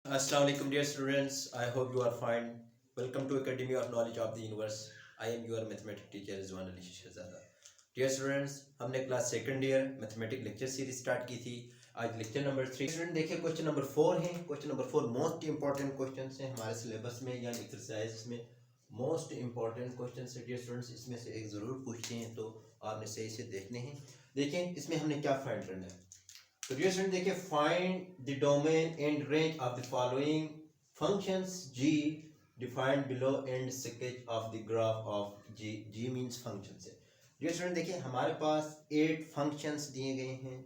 Assalamu alaikum dear students. I hope you are fine. Welcome to Academy of Knowledge of the Universe. I am your mathematics teacher Rizwan Ali Shahzada. Dear students, हमने class second year mathematic lecture series start की थी. आज lecture number 3. Student देखिए question number 4 है. Question number 4 most important question हैं हमारे syllabus में या एक्सरसाइज में. मोस्ट इंपॉर्टेंट क्वेश्चन है डियर स्टूडेंट्स. इसमें से एक ज़रूर पूछते हैं तो आपने सही से देखने हैं. देखें इसमें हमने क्या फाइंड करना है. तो डियर स्टूडेंट देखिए find the domain and range of the following functions g defined below and sketch of the graph of g means functions है. डियर स्टूडेंट देखिए हमारे पास 8 फंक्शंस दिए गए हैं.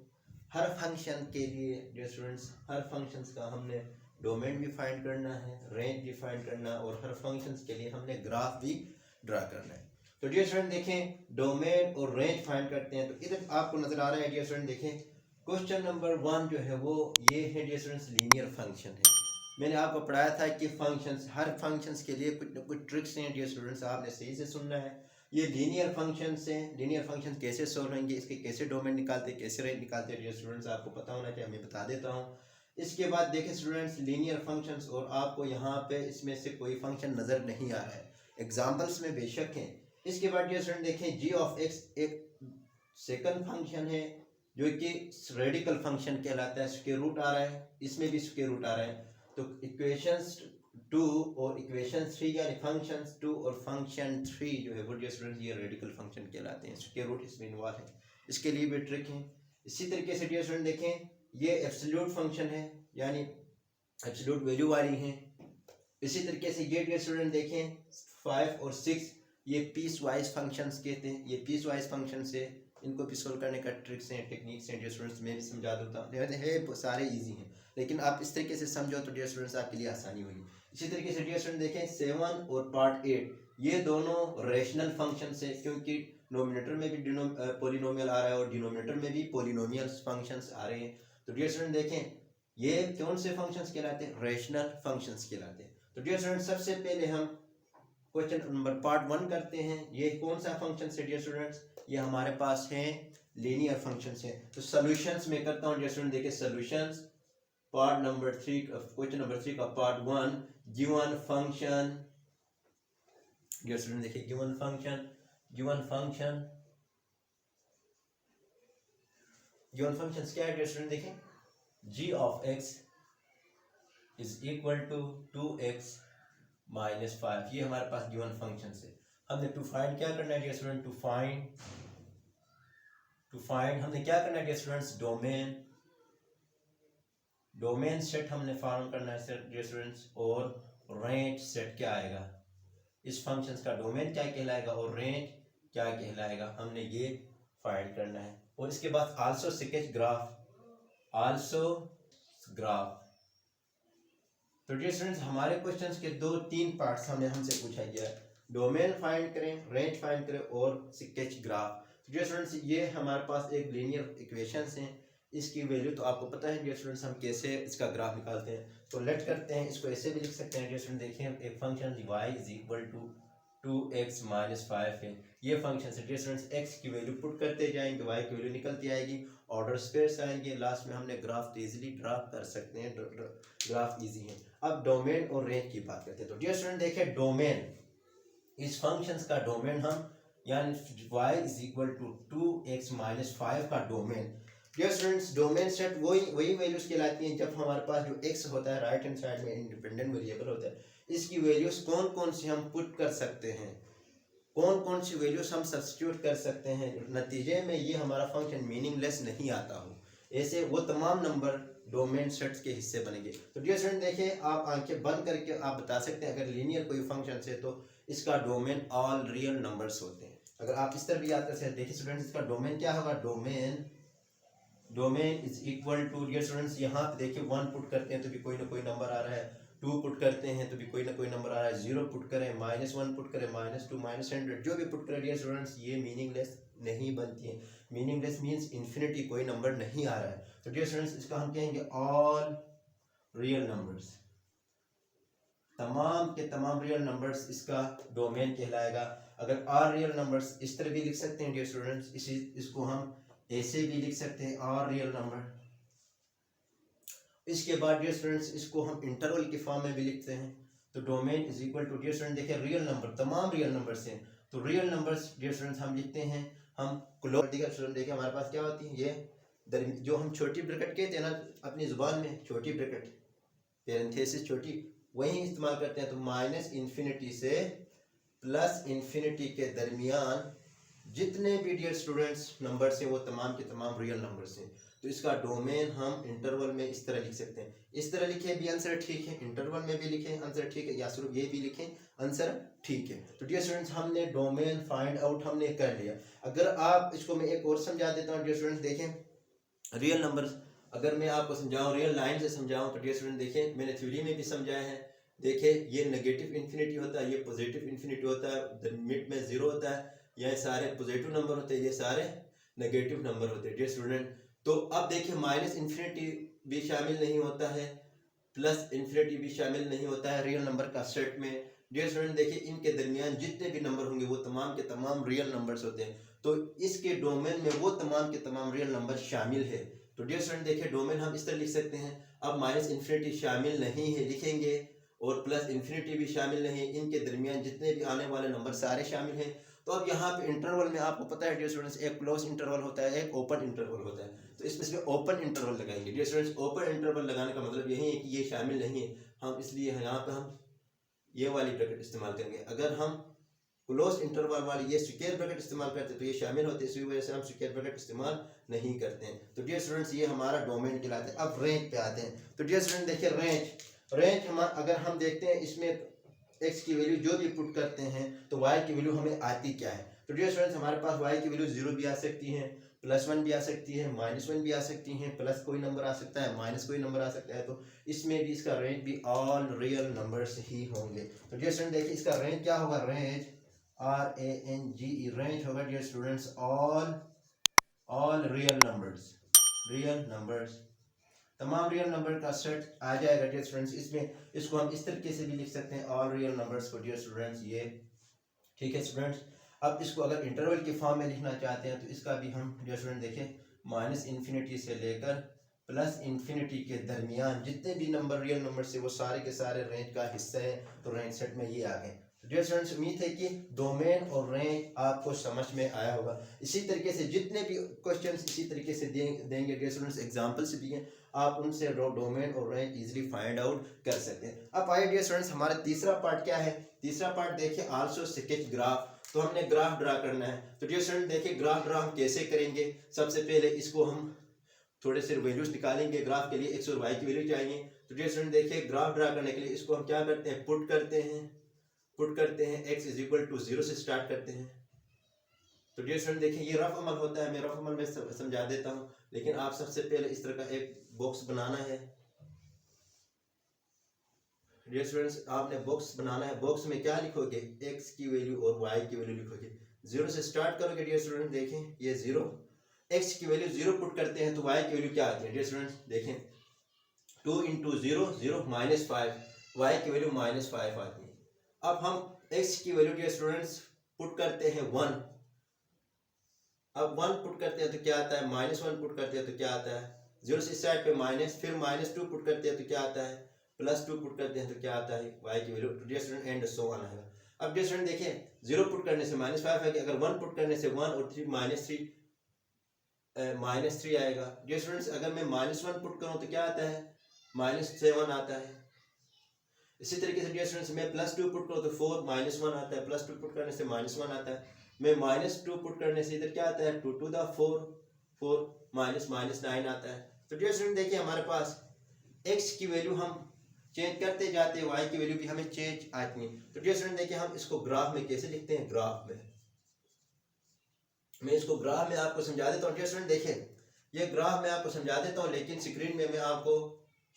हर फंक्शन के लिए डियर स्टूडेंट्स हर फंक्शंस का हमने डोमेन भी फाइंड करना है, रेंज भी फाइंड करना है और हर फंक्शंस के लिए हमने ग्राफ भी ड्रा करना है. तो डियर स्टूडेंट देखें डोमेन और रेंज फाइंड करते हैं. तो इधर आपको नजर आ रहा है डियर स्टूडेंट देखें क्वेश्चन नंबर 1 जो है वो ये है डियर स्टूडेंट्स लीनियर फंक्शन है. मैंने आपको पढ़ाया था कि फंक्शंस हर फंक्शंस के लिए कुछ न कुछ ट्रिक्स हैं डियर स्टूडेंट्स. आपने सही से सुनना है. ये लीनियर फंक्शंस हैं. लीनियर फंक्शंस कैसे सोल्व होंगे, इसके कैसे डोमेन निकालते, कैसे रेंज निकालते डियर स्टूडेंट्स आपको पता होना चाहिए. मैं बता देता हूँ. इसके बाद देखें स्टूडेंट्स लीनियर फंक्शंस और आपको यहाँ पे इसमें से कोई फंक्शन नज़र नहीं आ रहा है. एग्जाम्पल्स में बेशक हैं. इसके बाद डियर स्टूडेंट देखें जी ऑफ एक्स एक सेकंड फंक्शन है जो कि रेडिकल फंक्शन कहलाता है. स्क्वायर रूट आ रहा है, इसमें भी स्क्वायर रूट आ रहा है. तो इक्वेशंस 2 और इक्वेशन 3 यानी फंक्शन 2 और फंक्शन 3 जो है वो डियर स्टूडेंट्स ये रेडिकल फंक्शन कहलाते हैं. स्क्वायर रूट इसमें इन्वॉल्व है. इसके लिए भी ट्रिक है. इसी तरीके से डियर स्टूडेंट देखें ये एब्सोल्यूट फंक्शन है यानी एब्सोल्यूट वैल्यू वाली है. इसी तरीके से ये डियर स्टूडेंट देखें 5 और 6 ये पीस वाइज फंक्शंस कहते हैं. ये पीस वाइज फंक्शन से इनको भी सोल्व करने का ट्रिक्स हैं, टेक्निक्स हैं डियर स्टूडेंट्स. मैं भी समझा देता हूँ. है सारे इजी हैं लेकिन आप इस तरीके से समझो तो डियर स्टूडेंट्स आपके लिए आसानी होगी. इसी तरीके से डियर स्टूडेंट देखें 7 और पार्ट 8 ये दोनों रेशनल फंक्शन है क्योंकि नोमिनेटर में भी पोलिनोमियल आ रहा है और डिनोमिनेटर में भी पोलिनोमियल फंक्शंस आ रहे हैं. तो डियर स्टूडेंट देखें ये कौन से फंक्शंस कहलाते हैं, रेशनल फंक्शंस कहलाते हैं. तो डियर स्टूडेंट सबसे पहले हम क्वेश्चन नंबर पार्ट 1 करते हैं. ये कौन सा फंक्शन है डियर स्टूडेंट्स, ये हमारे पास हैं लीनियर फंक्शंस हैं. तो सॉल्यूशंस में करता हूं डियर स्टूडेंट. देखिए solutions part number 3 question number 3 का part 1 given function. Dear student देखिए गिवन फंक्शन क्या है डियर स्टूडेंट. देखें g of x is equal to 2x minus 5 ये हमारे पास गिवन फंक्शन है. हमने टू फाइंड क्या करना है डियर स्टूडेंट, टू फाइंड हमने क्या करना है डियर स्टूडेंट्स, डोमेन सेट हमने फार्म करना है डियर स्टूडेंट्स. और रेंज सेट क्या आएगा, इस फंक्शन का डोमेन क्या कहलाएगा और रेंज क्या कहलाएगा, हमने ये फाइंड करना है. और इसके बाद आल्सो स्केच ग्राफ. तो डियर स्टूडेंट्स हमारे क्वेश्चंस के 2-3 पार्ट्स हमसे पूछा गया है. डोमेन फाइंड करें, रेंज फाइंड करें और स्केच ग्राफ. डियर स्टूडेंट्स ये हमारे पास एक लीनियर इक्वेशंस हैं. इसकी वैल्यू तो आपको पता है डियर स्टूडेंट्स हम कैसे इसका ग्राफ निकालते हैं. तो लेट करते हैं, इसको ऐसे भी लिख सकते हैं डियर स्टूडेंट. देखें एक function y is equal to 2x minus 5 है. ये फंक्शन है डियर स्टूडेंट्स. x की वैल्यू पुट करते जाएंगे, y की वैल्यू निकलती आएगी, ऑर्डर स्क्वायर्स आएंगे, लास्ट में हमने ग्राफ इजीली ड्रा कर सकते हैं. ग्राफ इजी है. अब डोमेन और रेंज की बात करते हैं. तो डियर स्टूडेंट देखें डोमेन, इस फंक्शंस का डोमेन हम यानी y is equal to 2x minus 5 का domain. Dear students domain set वही वैल्यूज कहलाती हैं जब हमारे पास जो x होता है राइट हैंड साइड में इंडिपेंडेंट वेरिएबल होता है. इसकी वैल्यूज कौन कौन सी हम पुट कर सकते हैं, कौन कौन सी वैल्यूज हम सब्स्टिट्यूट कर सकते हैं, नतीजे में ये हमारा फंक्शन मीनिंगलेस नहीं आता हो. ऐसे वो तमाम नंबर डोमेन सेट्स के हिस्से बनेंगे. तो डियर स्टूडेंट देखिए आप आंखें बंद करके आप बता सकते हैं अगर लीनियर कोई फंक्शन है तो इसका डोमेन ऑल रियल नंबर्स होते हैं. अगर आप इस तरह भी याद कर सकते हैं, देखिए स्टूडेंट्स इसका डोमेन क्या होगा, domain is equal to dear students यहाँ पे देखिए 1 पुट करते हैं तो भी कोई ना कोई नंबर आ रहा है, 2 पुट करते हैं तो भी कोई ना कोई नंबर आ रहा है, 0 पुट करें, -1 पुट करें, -2 -100 जो भी पुट करें डियर स्टूडेंट्स ये मीनिंगलेस नहीं बनती है. मीनिंगलेस मींस इन्फिनिटी, कोई नंबर नहीं आ रहा है. तो डियर स्टूडेंट्स इसका हम कहेंगे ऑल रियल नंबर्स, तमाम के तमाम रियल नंबर्स इसका डोमेन कहलाएगा. अगर आर रियल नंबर्स इस तरह भी लिख सकते हैं डियर स्टूडेंट्स, इसको हम ऐसे भी लिख सकते हैं आर रियल नंबर. इसके बाद डियर स्टूडेंट्स इसको हम इंटरवल के फॉर्म में भी लिखते हैं। तो domain is equal to dear student देखिए रियल नंबर, तमाम रियल नंबर्स हैं, तो रियल नंबर्स डियर स्टूडेंट्स हम लिखते हैं हम क्लोज। देखिए हमारे पास क्या होती है, ये जो हम छोटी ब्रैकेट कहते हैं ना अपनी जुबान में, छोटी ब्रैकेट पैरेंथेसिस छोटी, वही इस्तेमाल करते हैं। तो माइनस इन्फिनिटी से प्लस इन्फिनिटी के दरमियान जितने भी डियर स्टूडेंट्स नंबर्स हैं वो तमाम के तमाम रियल नंबर्स हैं। तो इसका डोमेन हम इंटरवल में इस तरह लिख सकते हैं, इस तरह लिखे भी आंसर ठीक है, इंटरवल में भी लिखें आंसर ठीक है, या सिर्फ ये भी लिखें आंसर ठीक है। तो डियर स्टूडेंट्स हमने डोमेन फाइंड आउट हमने कर लिया। अगर आप इसको मैं एक और समझा देता हूँ डियर स्टूडेंट्स, देखें रियल नंबर्स अगर मैं आपको समझाऊँ, रियल लाइन से समझाऊँ, तो डियर स्टूडेंट देखें मैंने थ्योरी में भी समझाया है। देखिए ये नेगेटिव इन्फिनिटी होता है, ये पॉजिटिव इन्फिनिटी होता है, मिड में जीरो होता है, ये सारे पॉजिटिव नंबर होते हैं, ये सारे नेगेटिव नंबर होते हैं डियर स्टूडेंट। तो अब देखिए माइनस इन्फिनिटी भी शामिल नहीं होता है, प्लस इन्फिनिटी भी शामिल नहीं होता है रियल नंबर का सेट में। डियर स्टूडेंट देखिए इनके दरमियान जितने भी नंबर होंगे वो तमाम के तमाम रियल नंबर्स होते हैं, तो इसके डोमेन में वो तमाम के तमाम रियल नंबर शामिल है। तो डियर स्टूडेंट देखिए डोमेन हम इस तरह लिख सकते हैं, अब माइनस इन्फिनिटी शामिल नहीं है लिखेंगे और प्लस इन्फिनिटी भी शामिल नहीं, इनके दरमियान जितने भी आने वाले नंबर सारे शामिल हैं। तो अब यहाँ पे इंटरवल में आपको पता है डियर स्टूडेंट्स एक क्लोज इंटरवल होता है, एक ओपन इंटरवल होता है, तो इसमें ओपन इंटरवल लगाएंगे डियर स्टूडेंट्स। ओपन इंटरवल लगाने का मतलब यही है कि ये शामिल नहीं है, हम इसलिए यहाँ पे हम ये वाली ब्रैकेट इस्तेमाल करेंगे। अगर हम क्लोज इंटरवल वाली ये स्क्वायर ब्रैकेट इस्तेमाल करते तो ये शामिल होते, इसी वजह से हम स्क्वायर ब्रैकेट इस्तेमाल नहीं करते हैं। तो डियर स्टूडेंट्स ये हमारा डोमेन कहलाता है। अब रेंज पे आते हैं। तो डियर स्टूडेंट देखिए रेंज हम अगर हम देखते हैं इसमें एक्स की वैल्यू जो भी पुट करते हैं तो वाई की वैल्यू हमें आती क्या है। तो डियर स्टूडेंट्स हमारे पास वाई की वैल्यू 0 भी आ सकती है, +1 भी आ सकती है, -1 भी आ सकती है, प्लस कोई नंबर आ सकता है, माइनस कोई नंबर आ सकता है। तो इसमें भी इसका रेंज भी ऑल रियल नंबर्स ही होंगे। तो डियर स्टूडेंट देखिए इसका रेंज क्या होगा, रेंज RANGE रेंज होगा dear students all real numbers तमाम रियल नंबर का सेट आ जाएगा डियर स्टूडेंट्स। इसमें इसको हम इस तरीके से भी लिख सकते हैं ऑल रियल नंबर्स को डियर स्टूडेंट्स, ये ठीक है स्टूडेंट्स। अब इसको अगर इंटरवल के फॉर्म में लिखना चाहते हैं तो इसका भी हम डियर स्टूडेंट देखें माइनस इन्फिनिटी से लेकर प्लस इन्फिनिटी के दरमियान जितने भी नंबर रियल नंबर से वो सारे के सारे रेंज का हिस्सा है। तो रेंज सेट में ये आ गए। डियर स्टूडेंट्स उम्मीद है कि डोमेन और रेंज आपको समझ में आया होगा। इसी तरीके से जितने भी क्वेश्चंस इसी तरीके से देंगे डियर स्टूडेंट्स, एग्जांपल्स भी हैं, आप उनसे डोमेन और रेंज इजीली फाइंड आउट कर सकते हैं। अब आइए डियर स्टूडेंट्स हमारा तीसरा पार्ट क्या है। तीसरा पार्ट देखिए आल्सो स्केच ग्राफ। तो हमने ग्राफ ड्रा करना है। तो डियर स्टूडेंट देखिए ग्राफ ड्रा हम कैसे करेंगे। सबसे पहले इसको हम थोड़े से वैल्यूज निकालेंगे ग्राफ के लिए, एक्स और वाई की वैल्यू चाहिए। तो डियर स्टूडेंट देखिए ग्राफ ड्रा करने के लिए इसको हम क्या करते हैं, पुट करते हैं x इज इक्वल टू 0 से स्टार्ट करते हैं। तो डियर स्टूडेंट देखिए ये रफ अमल होता है, मैं रफ अमल में समझा देता हूँ, लेकिन आप सबसे पहले इस तरह का एक बॉक्स बनाना है। डियर स्टूडेंट्स आपने बॉक्स बनाना है, बॉक्स में क्या लिखोगे, x की वैल्यू और y की वैल्यू लिखोगे। 0 से स्टार्ट करोगे डियर स्टूडेंट, देखें ये 0, x की वैल्यू 0 पुट करते हैं तो y की वैल्यू क्या आती है डियर स्टूडेंट्स, देखें 2 × 0 0 -5, y की वैल्यू -5 आती है। अब हम x की वैल्यू डियर स्टूडेंट्स पुट करते हैं 1, अब 1 पुट करते हैं तो क्या आता है, -1 पुट करते हैं तो क्या आता है, 0 से साइड पे माइनस, फिर -2 पुट करते हैं तो क्या आता है, +2 पुट करते हैं तो क्या आता है, y की value dear student and so on आएगा। अब डियर स्टूडेंट देखिए 0 पुट करने से -5 है, अगर 1 पुट करने से 1 और 3 -3 आएगा। डियर स्टूडेंट्स अगर मैं -1 पुट करूं तो क्या आता है, -7 आता है। इसी तरीके से डियर स्टूडेंट्स मैं +2 पुट करूं तो 4 -1 आता है, +2 पुट करने से -1 आता है, मैं -2 पुट करने से इधर क्या आता है 2 to the 4 -9 आता है। तो डियर स्टूडेंट देखिए हमारे पास x की वैल्यू हम चेंज करते जाते हैं, y की वैल्यू भी हमें चेंज आती है। तो डियर स्टूडेंट देखिए हम इसको ग्राफ में कैसे लिखते हैं, ग्राफ में मैं इसको ग्राफ में आपको समझा देता हूँ। डियर स्टूडेंट देखिए ये ग्राफ में आपको समझा देता हूँ, लेकिन स्क्रीन में मैं आपको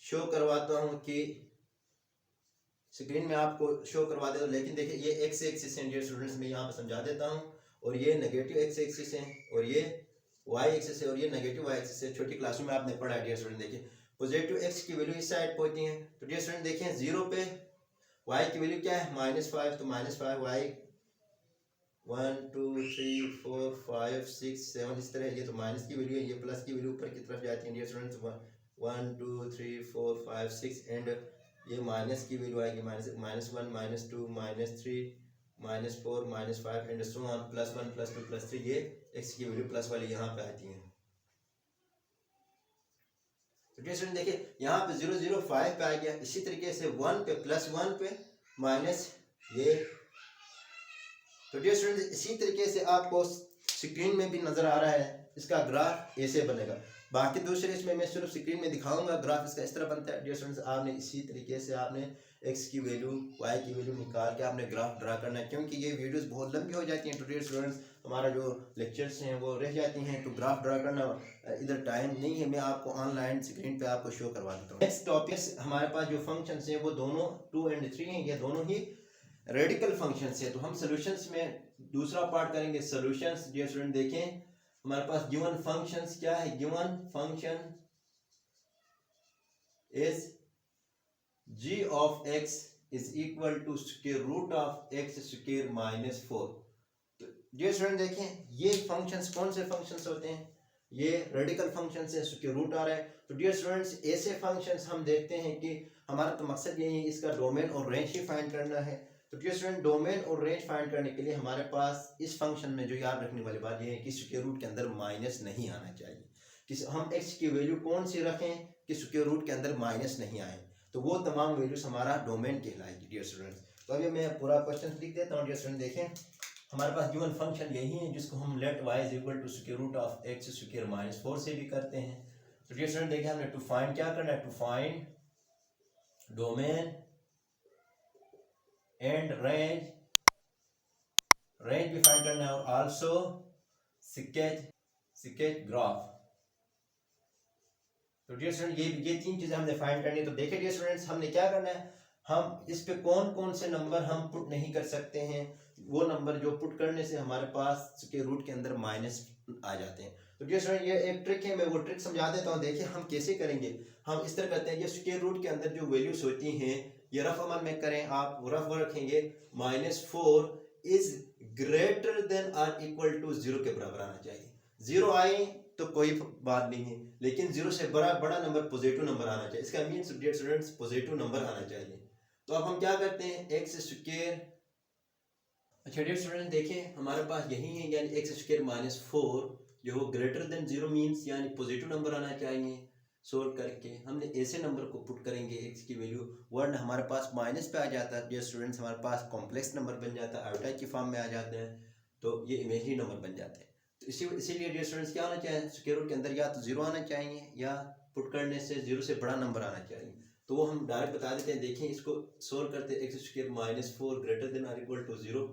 शो करवाता हूँ कि स्क्रीन में आपको शो करवा देता हूँ, लेकिन देखिए ये x एक्सिस है डियर स्टूडेंट्स, मैं यहाँ पर समझा देता हूँ, और ये नेगेटिव x एक्सिस है, और ये y एक्सिस है, और ये नेगेटिव y एक्सिस है। छोटी क्लासों में आपने पढ़ा है डियर स्टूडेंट। देखिए पॉजिटिव x की वैल्यू इस साइड पहुंचती है। तो डियर स्टूडेंट देखिए 0 पे y की वैल्यू क्या है, -5, तो -5 y 1 2 3 4 5 6 7 इस तरह, ये तो माइनस की वैल्यू है, ये प्लस की वैल्यू ऊपर की तरफ जाती है डियर स्टूडेंट्स, 1 2 3 4 5 6 एंड ये माइनस की वैल्यू आएगी -1 -2 -3 -4 -5 एंड सो ऑन +1 +2 +3 ये x की वैल्यू प्लस वाली यहाँ पे आती है। तो डियर स्टूडेंट देखिए यहाँ पे 0 0 5 पे आ गया, इसी तरीके से 1 पे +1 पे माइनस ये। तो डियर स्टूडेंट इसी तरीके से आपको स्क्रीन में भी नजर आ रहा है, इसका ग्राफ ऐसे बनेगा। बाकी दूसरे इसमें मैं सिर्फ स्क्रीन में दिखाऊंगा, ग्राफ इसका इस तरह बनता है। डियर स्टूडेंट्स आपने इसी तरीके से आपने x की वैल्यू y की वैल्यू निकाल के आपने ग्राफ ड्रा करना है, क्योंकि ये वीडियोस बहुत लंबी हो जाती हैं। तो डियर स्टूडेंट्स हमारा जो लेक्चर्स हैं वो रह जाती हैं, तो ग्राफ ड्रा करना इधर टाइम नहीं है, मैं आपको ऑनलाइन स्क्रीन पे आपको शो करवा देता हूँ। नेक्स्ट टॉपिक्स हमारे पास जो फंक्शंस हैं वो दोनों 2 और 3 हैं, ये दोनों ही रेडिकल फंक्शंस है। तो हम सॉल्यूशंस में दूसरा पार्ट करेंगे सॉल्यूशंस। डियर स्टूडेंट देखें हमारे पास गिवन फंक्शंस क्या है, given function is g of x is equal to square root of x square minus 4। तो डियर स्टूडेंट देखें ये फंक्शंस कौन से फंक्शंस होते हैं, ये रेडिकल फंक्शन से स्क्वायर रूट आ रहा है। तो डियर स्टूडेंट्स ऐसे फंक्शंस हम देखते हैं कि हमारा तो मकसद यही है इसका डोमेन और रेंज ही फाइंड करना है। तो डियर स्टूडेंट डोमेन और रेंज फाइंड करने के लिए हमारे पास इस फंक्शन में जो याद रखने वाली बात ये है कि स्क्वायर रूट के अंदर माइनस नहीं आना चाहिए। कि हम x की वैल्यू कौन सी रखें कि स्क्वायर रूट के अंदर माइनस नहीं आए, तो वो तमाम वैल्यूज हमारा डोमेन कहलाएगी। डियर स्टूडेंट्स तो अभी मैं पूरा क्वेश्चन लिख देता हूँ। डियर स्टूडेंट देखें हमारे पास गिवन फंक्शन यही है जिसको हम let y is equal to square root of x square minus 4 से भी करते हैं। तो डियर स्टूडेंट देखिए हमने टू फाइंड क्या करना है, to find domain and range भी फाइंड करना है और आल्सो स्केच ग्राफ। तो डियर स्टूडेंट ये 3 चीजें हमने फाइंड करनी है। तो देखिए डियर स्टूडेंट्स हमने क्या करना है, हम इस पे कौन कौन से नंबर हम पुट नहीं कर सकते हैं, वो नंबर जो पुट करने से हमारे पास स्क्वायर रूट के अंदर माइनस आ जाते हैं। तो डियर स्टूडेंट ये एक ट्रिक है, मैं वो ट्रिक समझा देता हूँ। देखिए हम कैसे करेंगे, हम इस तरह करते हैं कि स्क्वायर रूट के अंदर जो वैल्यूज होती हैं ये रफ अमल में करें, आप रफ रखेंगे -4 is greater than or equal to 0 के बराबर आना चाहिए। 0 आए तो कोई बात नहीं है, लेकिन 0 से बड़ा नंबर पॉजिटिव नंबर आना चाहिए। इसका means dear students positive number आना चाहिए। तो अब हम क्या करते हैं एक्स स्क्वायर, अच्छा डियर स्टूडेंट देखें हमारे पास यही है यानी एक्स स्क्वायर माइनस 4 जो ग्रेटर देन 0 मीन्स यानी पॉजिटिव नंबर आना चाहिए। सोल्व करके हमने ऐसे नंबर को पुट करेंगे, एक्स की वैल्यू वर्ड हमारे पास माइनस पे आ जाता है। डियर स्टूडेंट्स हमारे पास कॉम्प्लेक्स नंबर बन जाता है, आयोटा की फॉर्म में आ जाते हैं, तो ये इमेजिनरी नंबर बन जाते हैं। तो इसीलिए डियर स्टूडेंट्स क्या होना चाहिए, स्क्वायर रूट के अंदर या तो 0 आना चाहिए या पुट करने से 0 से बड़ा नंबर आना चाहिए। तो वो हम डायरेक्ट बता देते हैं, देखें इसको सोल्व करते हैं। X square minus 4 greater than or equal to 0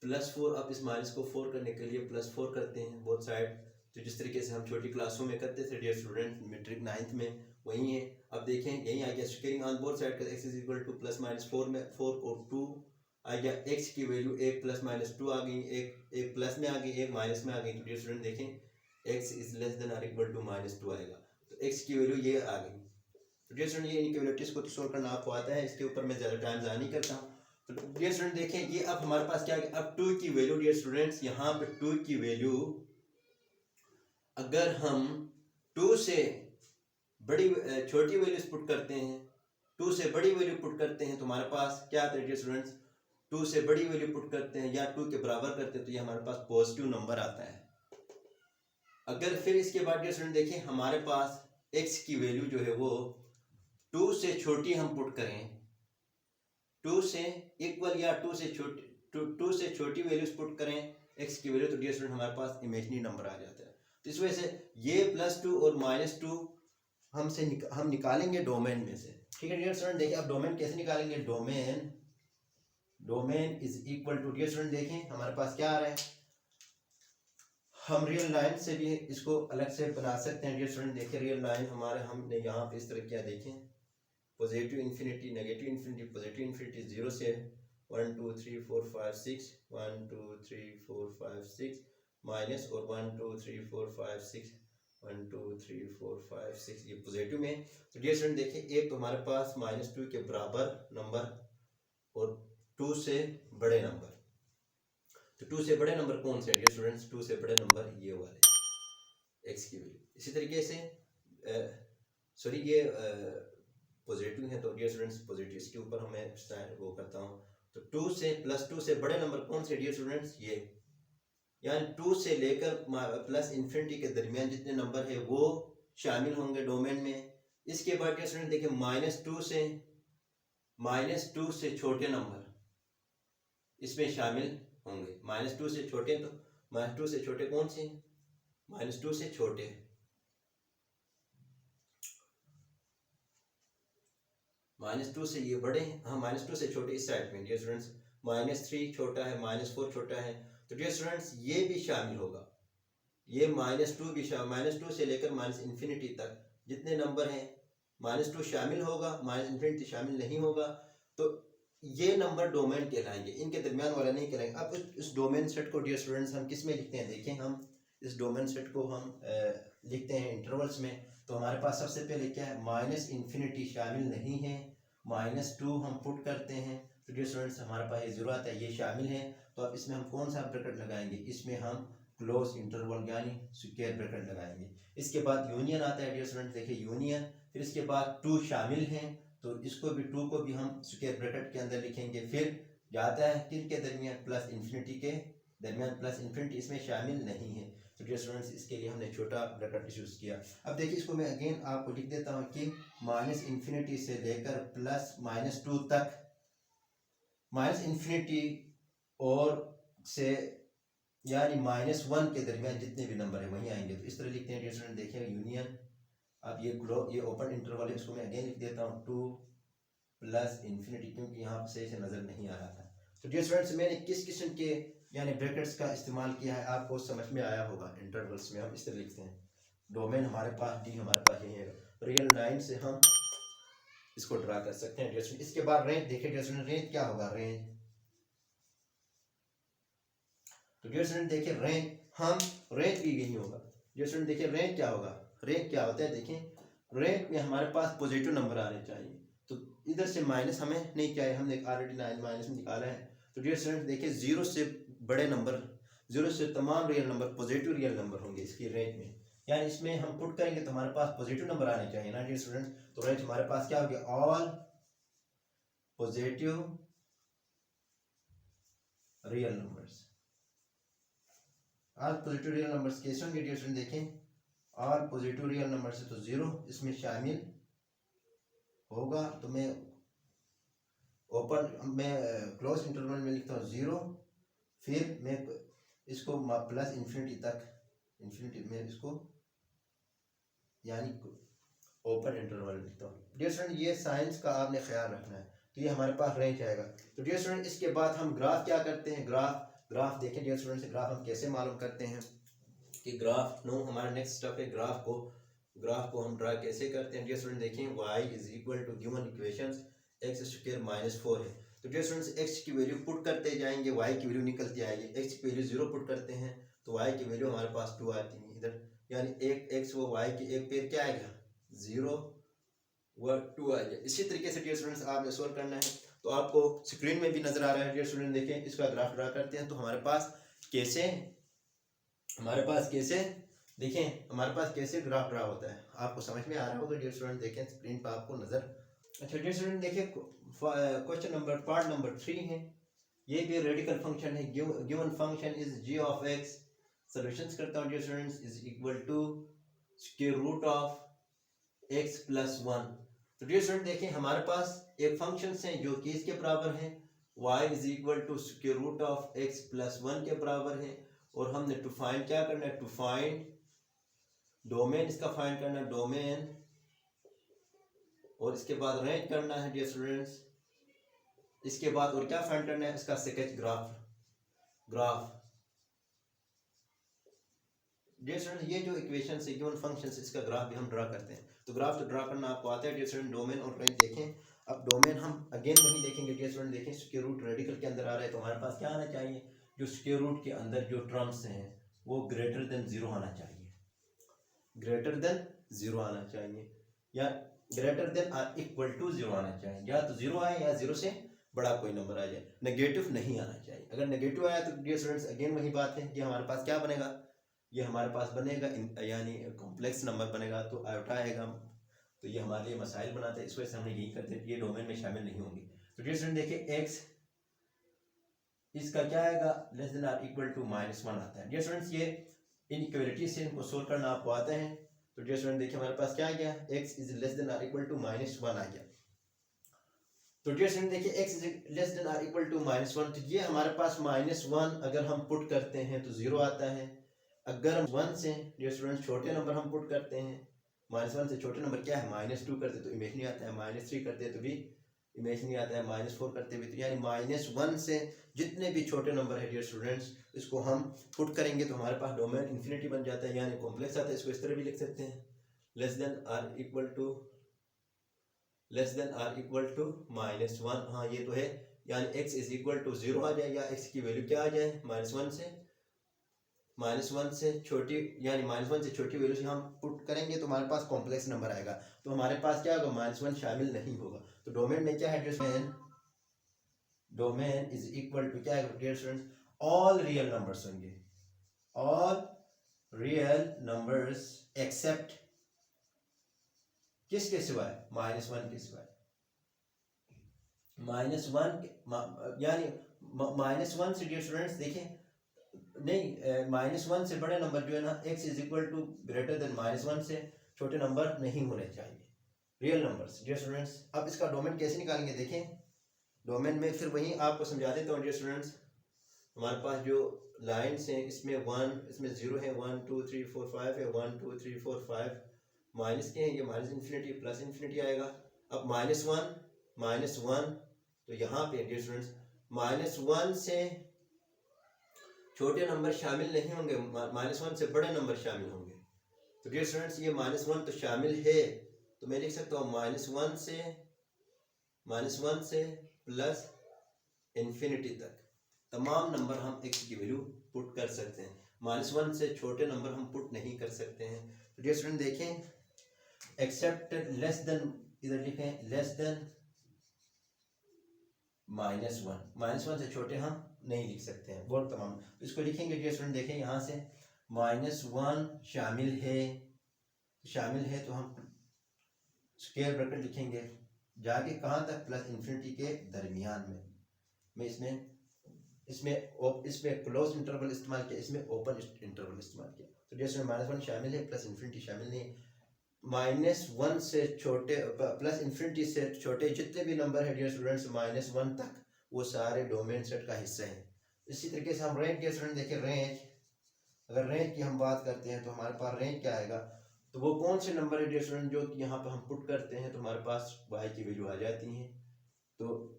+4, अब इस माइनस को 4 करने के लिए +4 करते हैं बोथ साइड। तो जिस तरीके से हम छोटी क्लासों में करते थे डियर स्टूडेंट, मैट्रिक 9th में वही है। अब देखें यही आ गया स्क्वायरिंग ऑन बोथ साइड का, एक्स इज इक्वल टू +-4 में 4 और 2 आ गया। एक्स की वैल्यू एक +-2 आ गई, एक प्लस में आ गई, एक माइनस में आ गई। तो डियर स्टूडेंट देखें x is less than or equal to -2 आएगा, तो एक्स की वैल्यू ये आ गई। तो डियर स्टूडेंट ये इनइक्वालिटीज को तो सोल्व करना आपको आता है, इसके ऊपर मैं ज़्यादा टाइम ज़ाया नहीं करता हूँ। तो डियर स्टूडेंट देखें ये अब हमारे पास क्या है, अब 2 की वैल्यू डियर स्टूडेंट्स यहाँ पे 2 की वैल्यू अगर हम 2 से बड़ी छोटी वैल्यूज पुट करते हैं, 2 से बड़ी वैल्यू पुट करते हैं तो हमारे पास क्या आता है डियर स्टूडेंट्स, 2 से बड़ी वैल्यू पुट करते हैं या 2 के बराबर करते हैं तो ये हमारे पास पॉजिटिव नंबर आता है। अगर फिर इसके बाद डियर स्टूडेंट देखें हमारे पास x की वैल्यू जो है वो 2 से छोटी हम पुट करें, 2 से इक्वल या 2 से छोटी वैल्यूज पुट करें x की वैल्यू, तो डियर स्टूडेंट हमारे पास इमेजिनरी नंबर आ जाता है। तो इस वजह से ये +2 और -2 हम निकालेंगे डोमेन में से, ठीक है डियर स्टूडेंट। देखिए अब डोमेन कैसे निकालेंगे, domain is equal to dear student देखें हमारे पास क्या आ रहा है, हम रियल लाइन से भी इसको अलग से बना सकते हैं। डियर स्टूडेंट देखिए रियल लाइन हमारे हमने यहाँ पे इस तरह क्या देखें, positive infinity, negative infinity, positive infinity 0 से 1 2 3 4 5 6 1 2 3 4 5 6 माइनस और 1 2 3 4 5 6 1 2 3 4 5 6 ये पॉजिटिव में। तो डियर स्टूडेंट देखिए एक तो हमारे पास -2 के बराबर नंबर और 2 से बड़े नंबर, तो 2 से बड़े नंबर कौन से डियर स्टूडेंट्स, 2 से बड़े नंबर ये वाले x की वैल्यू। इसी तरीके से सॉरी ये पॉजिटिव है, तो डियर स्टूडेंट्स पॉजिटिव इसके ऊपर मैं वो करता हूँ। तो 2 से +2 से बड़े नंबर कौन से डियर स्टूडेंट्स? ये, यानी 2 से लेकर प्लस इन्फिनिटी के दरमियान जितने नंबर है वो शामिल होंगे डोमेन में। इसके बाद डियर स्टूडेंट देखिए -2 से छोटे नंबर इसमें शामिल होंगे। -2 से छोटे, तो -2 से छोटे कौन से? -2 से छोटे, -2 से ये बड़े हैं, हाँ -2 से छोटे इस साइड में डियर स्टूडेंट्स। -3 छोटा है, -4 छोटा है, तो डियर स्टूडेंट्स ये भी शामिल होगा। ये -2 भी -2 से लेकर -इन्फिनिटी तक जितने नंबर हैं -2 शामिल होगा, -इन्फिनिटी शामिल नहीं होगा, तो ये नंबर डोमेन कहलाएंगे, इनके दरमियान वाला नहीं कहलाएंगे। अब इस डोमेन सेट को डियर स्टूडेंट्स हम किस में लिखते हैं? देखें, हम इस डोमेन सेट को हम लिखते हैं इंटरवल्स में। तो हमारे पास सबसे पहले क्या है? -इन्फिनिटी शामिल नहीं है, -2 हम पुट करते हैं, तो डियर स्टूडेंट्स हमारे पास ये 0 आता है, ये शामिल है। तो अब इसमें हम कौन सा ब्रैकेट लगाएंगे? इसमें हम क्लोज इंटरवल यानी स्क्वायर ब्रैकेट लगाएंगे। इसके बाद यूनियन आता है डियर स्टूडेंट, देखिए यूनियन, फिर इसके बाद 2 शामिल हैं, तो इसको भी 2 को भी हम स्क्वायर ब्रैकेट के अंदर लिखेंगे। फिर जाता है किन के दरमियान? प्लस इन्फिनिटी के दरमियान, प्लस इन्फिनिटी इसमें शामिल नहीं है, तो डियर स्टूडेंट्स इसके लिए हमने छोटा ब्रैकेट यूज किया। अब देखिए इसको मैं अगेन आपको लिख देता हूँ कि -इन्फिनिटी से लेकर प्लस -2 तक, -इन्फिनिटी और से यानी -1 के दरमियान जितने भी नंबर है वहीं आएंगे, तो इस तरह लिखते हैं डियर स्टूडेंट। देखिए यूनियन, अब ये ओपन इंटरवल है, इसको मैं अगेन लिख देता हूँ 2 प्लस इन्फिनिटी, क्योंकि यहाँ से नज़र नहीं आ रहा था। तो डियर स्टूडेंट्स मैंने किस किस्म के यानी ब्रैकेट्स का इस्तेमाल किया है आपको समझ में आया होगा। इंटरवल्स में हम इस तरह लिखते हैं, डोमेन हमारे पास डी हमारे पास यही है, रियल लाइन से हम इसको ड्रा कर सकते हैं डियर स्टूडेंट। इसके बाद रेंज देखिए डियर स्टूडेंट, रेंज क्या होगा? रेंज, तो डियर स्टूडेंट देखिए रेंज, हम रेंज भी यही होगा डियर स्टूडेंट। देखिए रेंज क्या होगा? रेंज क्या होता है? देखिए रेंज में हमारे पास पॉजिटिव नंबर आने चाहिए, तो इधर से माइनस हमें नहीं चाहिए, हमने ऑलरेडी माइनस में निकाला है। तो डियर स्टूडेंट देखिए 0 से बड़े नंबर, 0 से तमाम real number positive real number होंगे इसकी रेंज में, यानी इसमें हम पुट करेंगे तो हमारे पास पॉजिटिव नंबर आने चाहिए ना डियर स्टूडेंट। तो रेंज हमारे पास क्या हो गया? All positive real numbers. All positive real numbers कैसे होंगे डियर स्टूडेंट? देखें, ऑल पॉजिटिव रियल नंबर से तो 0 इसमें शामिल होगा, तो मैं क्लोज इंटरवल में लिखता हूँ 0, फिर मैं इसको प्लस इन्फिनिटी तक, इन्फिनिटी में इसको यानी ओपन इंटरवल लिखता हूँ डियर स्टूडेंट। ये साइंस का आपने ख्याल रखना है, तो ये हमारे पास रेंज आएगा। तो डियर स्टूडेंट इसके बाद हम ग्राफ क्या करते हैं? ग्राफ देखें डियर स्टूडेंट, ग्राफ हम कैसे मालूम करते हैं कि ग्राफ नो हमारा नेक्स्ट स्टेप है। ग्राफ को हम ड्रा कैसे करते हैं डियर स्टूडेंट? देखें y is equal to given equations x square -4 है, तो डियर स्टूडेंट्स x की वैल्यू पुट करते जाएंगे, y की वैल्यू निकलती आएगी। x की वैल्यू 0 पुट करते हैं तो y की वैल्यू हमारे पास 2 आती है इधर, यानी एक x व y की एक पेयर क्या आएगा? 0 व 2 आएगा। इसी तरीके से डियर स्टूडेंट्स आपने सोल्व करना है, तो आपको स्क्रीन में भी नजर आ रहा है डियर स्टूडेंट। देखें इसका ग्राफ ड्रा करते हैं, तो हमारे पास कैसे देखें हमारे पास कैसे ग्राफ ड्रा होता है, आपको समझ में आ रहा होगा डियर स्टूडेंट। देखें स्क्रीन पर आपको नजर, अच्छा डियर स्टूडेंट देखिए क्वेश्चन नंबर पार्ट नंबर 3 है, ये भी रेडिकल फंक्शन है। Given function is g of x, solutions करता हूं dear students, is equal to square root of x plus 1। तो डियर स्टूडेंट देखिए हमारे पास एक फंक्शन है जो कि इसके बराबर है, y is equal to square root of x plus 1 के बराबर है, और हमने टू फाइंड क्या करना है? टू फाइंड डोमेन, इसका फाइंड करना है डोमेन, और इसके बाद रेंज करना है डियर स्टूडेंट्स। इसके बाद और क्या फाइंड करना है? इसका स्केच ग्राफ डियर स्टूडेंट। ये जो इक्वेशन से गिवन फंक्शन से इसका ग्राफ भी हम ड्रा करते हैं, तो ग्राफ तो ड्रा करना आपको आता है डियर स्टूडेंट। डोमेन और रेंज देखें, अब डोमेन हम अगेन वही देखेंगे डियर स्टूडेंट। देखें स्क्वायर रूट रेडिकल के अंदर आ रहा है, तो हमारे पास क्या आना चाहिए? जो स्क्वायर रूट के अंदर जो टर्म्स हैं वो ग्रेटर देन 0 आना चाहिए, ग्रेटर देन 0 आना चाहिए, या ग्रेटर देन और इक्वल टू 0 आना चाहिए, या तो 0 आए या 0 से बड़ा कोई नंबर आ जाए, नेगेटिव नहीं आना चाहिए। अगर नेगेटिव आया तो डियर स्टूडेंट्स अगेन वही बात है, ये हमारे पास क्या बनेगा? ये हमारे पास बनेगा यानी कॉम्प्लेक्स नंबर बनेगा, तो आयोटा आएगा तो ये हमारे लिए मसाइल बनाता है, इस वजह से हमने यही करते हैं, ये डोमेन में शामिल नहीं होंगे। तो डियर स्टूडेंट देखिए x इसका क्या आएगा, less than or equal to -1 आता है। डियर स्टूडेंट्स ये इनइक्वालिटी से इनको सोल्व करना आपको आता है। तो डियर स्टूडेंट देखिए हमारे पास क्या आ गया, x is less than or equal to -1 आ गया। तो डियर स्टूडेंट देखिए x is less than or equal to -1, तो ये हमारे पास -1 अगर हम पुट करते हैं तो 0 आता है। अगर हम 1 से डियर स्टूडेंट छोटे नंबर हम पुट करते हैं, -1 से छोटे नंबर क्या है, -2 करते तो इमेज नहीं आता है, -3 करते तो भी इमेज नहीं आता है, -4 करते भी, तो यानी -1 से जितने भी छोटे नंबर है डियर स्टूडेंट्स, इसको हम पुट करेंगे तो हमारे पास डोमेन इन्फिनिटी बन जाता है, यानी कॉम्प्लेक्स आता है। इसको इस तरह भी लिख सकते हैं, less than or equal to -1। हाँ ये तो है, यानी x इज इक्वल टू 0 आ जाए, या x की वैल्यू क्या आ जाए, -1 से छोटी, यानी -1 से छोटी वैल्यू से हम पुट करेंगे तो हमारे पास कॉम्प्लेक्स नंबर आएगा। तो हमारे पास क्या होगा, -1 शामिल नहीं होगा। तो डोमेन में क्या है, डोमेन इज इक्वल टू क्या है dear students, all real numbers होंगे, ऑल रियल नंबर्स एक्सेप्ट किसके सिवाय, -1 के सिवाय। -1 यानी -1 से डियर स्टूडेंट्स देखें, नहीं -1 से बड़े नंबर जो है ना, x is equal to greater than -1 से छोटे नंबर नहीं होने चाहिए, रियल नंबर्स डियर स्टूडेंट्स। अब इसका डोमेन कैसे निकालेंगे, देखें डोमेन में फिर वही आपको समझा देता हूँ डियर स्टूडेंट्स। हमारे पास जो लाइन्स हैं इसमें 1, इसमें 0 है, 1 2 3 4 5 है, 1 2 3 4 5 माइनस के हैं, ये -इन्फिनिटी प्लस इन्फिनिटी आएगा। अब -1 तो यहाँ पे डियर स्टूडेंट्स -1 से छोटे नंबर शामिल नहीं होंगे, -1 से बड़े नंबर शामिल होंगे। तो डियर स्टूडेंट्स ये -1 तो शामिल है, तो मैं लिख सकता हूँ -1 से प्लस इन्फिनिटी तक तमाम नंबर हम x की वैल्यू पुट कर सकते हैं। -1 से छोटे नंबर हम पुट नहीं कर सकते हैं। तो डियर स्टूडेंट देखें, एक्सेप्ट लेस देन, इधर लिखें लेस देन -1 से छोटे हम नहीं लिख सकते हैं, बहुत तमाम। तो इसको लिखेंगे डियर स्टूडेंट, देखें यहाँ से -1 शामिल है तो हम स्क्वायर ब्रैकेट लिखेंगे, जाके कहाँ तक, प्लस इन्फिनिटी के दरमियान में। मैं इसमें क्लोज इंटरवल इस्तेमाल किया, इसमें ओपन इंटरवल इस्तेमाल किया। तो डियर स्टूडेंट -1 शामिल है, प्लस इन्फिनिटी शामिल नहीं। -1 से छोटे प्लस इन्फिनिटी से छोटे जितने भी नंबर है डियर स्टूडेंट्स -1 तक, वो सारे डोमेन सेट का हिस्सा है। इसी तरीके से हम रेंज डियर स्टूडेंट देखिए, रेंज, अगर रेंज की हम बात करते हैं तो हमारे पास रेंज क्या आएगा, तो वो कौन से नंबर है डियर स्टूडेंट जो यहाँ पे हम पुट करते हैं तो हमारे पास y की वैल्यू आ जाती है, तो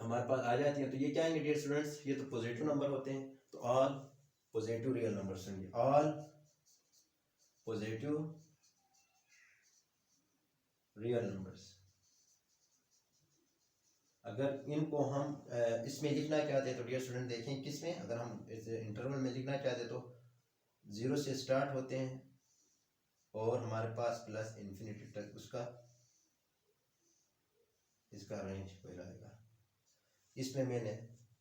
हमारे पास आ जाती है। तो ये क्या आएंगे डियर स्टूडेंट्स, ये तो पॉजिटिव नंबर होते हैं, तो ऑल पॉजिटिव रियल नंबर्स होंगे, ऑल पॉजिटिव रियल नंबर्स। अगर इनको हम इसमें लिखना चाहते हैं तो डियर स्टूडेंट देखें किसमें, अगर हम इस इंटरवल में लिखना चाहते तो 0 से स्टार्ट होते हैं और हमारे पास प्लस इन्फिनिटी तक उसका इसका रेंज आएगा। इसमें मैंने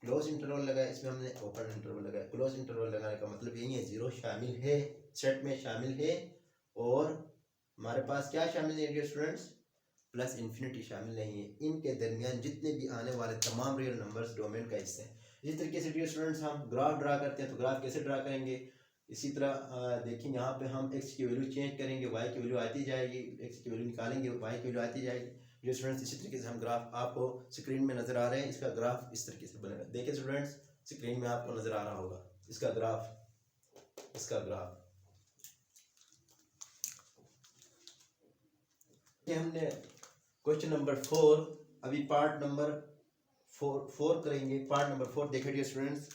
क्लोज इंटरवल लगाया, इसमें हमने ओपन इंटरवल लगाया। क्लोज इंटरवल लगाने का मतलब यही है, 0 शामिल है, सेट में शामिल है, और हमारे पास क्या शामिल है डियर स्टूडेंट्स, प्लस इन्फिनिटी शामिल नहीं है। इनके दरमियान जितने भी आने वाले तमाम रियल नंबर्स डोमेन का हिस्सा है। इसी तरीके से डियर स्टूडेंट्स हम ग्राफ ड्रा करते हैं, तो ग्राफ कैसे ड्रा करेंगे, इसी तरह देखिए यहाँ पे हम x की वैल्यू चेंज करेंगे, y की वैल्यू आती जाएगी, x की वैल्यू निकालेंगे, y की वैल्यू आती जाएगी। डियर स्टूडेंट्स इसी तरीके से हम ग्राफ, आपको स्क्रीन में नज़र आ रहे हैं, इसका ग्राफ इस तरीके से बनेगा। देखिए स्टूडेंट्स स्क्रीन में आपको नज़र आ रहा होगा इसका ग्राफ, ये हमने क्वेश्चन नंबर 4, अभी पार्ट नंबर 4 करेंगे। पार्ट नंबर 4 देखिए dear students,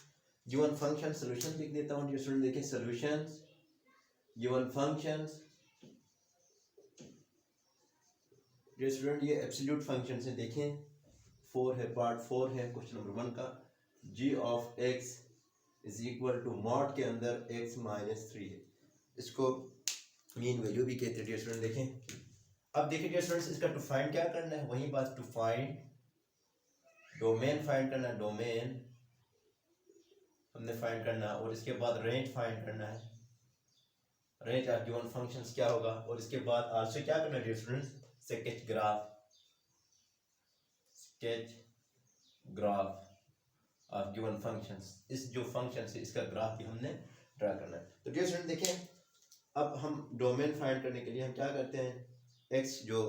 given function solution लिख देता हूँ डियर स्टूडेंट। देखिए solutions, given functions dear student, ये एब्सोल्यूट फंक्शंस हैं। देखें 4 है, पार्ट 4 है क्वेश्चन नंबर 1 का। g of x is equal to mod के अंदर x - 3 है, इसको मीन वैल्यू भी कहते हैं डियर स्टूडेंट। देखें अब देखिए डियर स्टूडेंट्स, इसका टू फाइंड क्या करना है, वही बात, टू फाइंड डोमेन फाइंड करना है, डोमेन हमने फाइंड करना है, और इसके बाद रेंज फाइंड करना है, रेंज ऑफ गिवन फंक्शंस क्या होगा, और इसके बाद आल्सो क्या करना है dear students, sketch graph of given functions. इस जो फंक्शन है इसका ग्राफ भी हमने ड्रा करना है। तो डियर स्टूडेंट देखें, अब हम डोमेन फाइंड करने के लिए हम क्या करते हैं, एक्स जो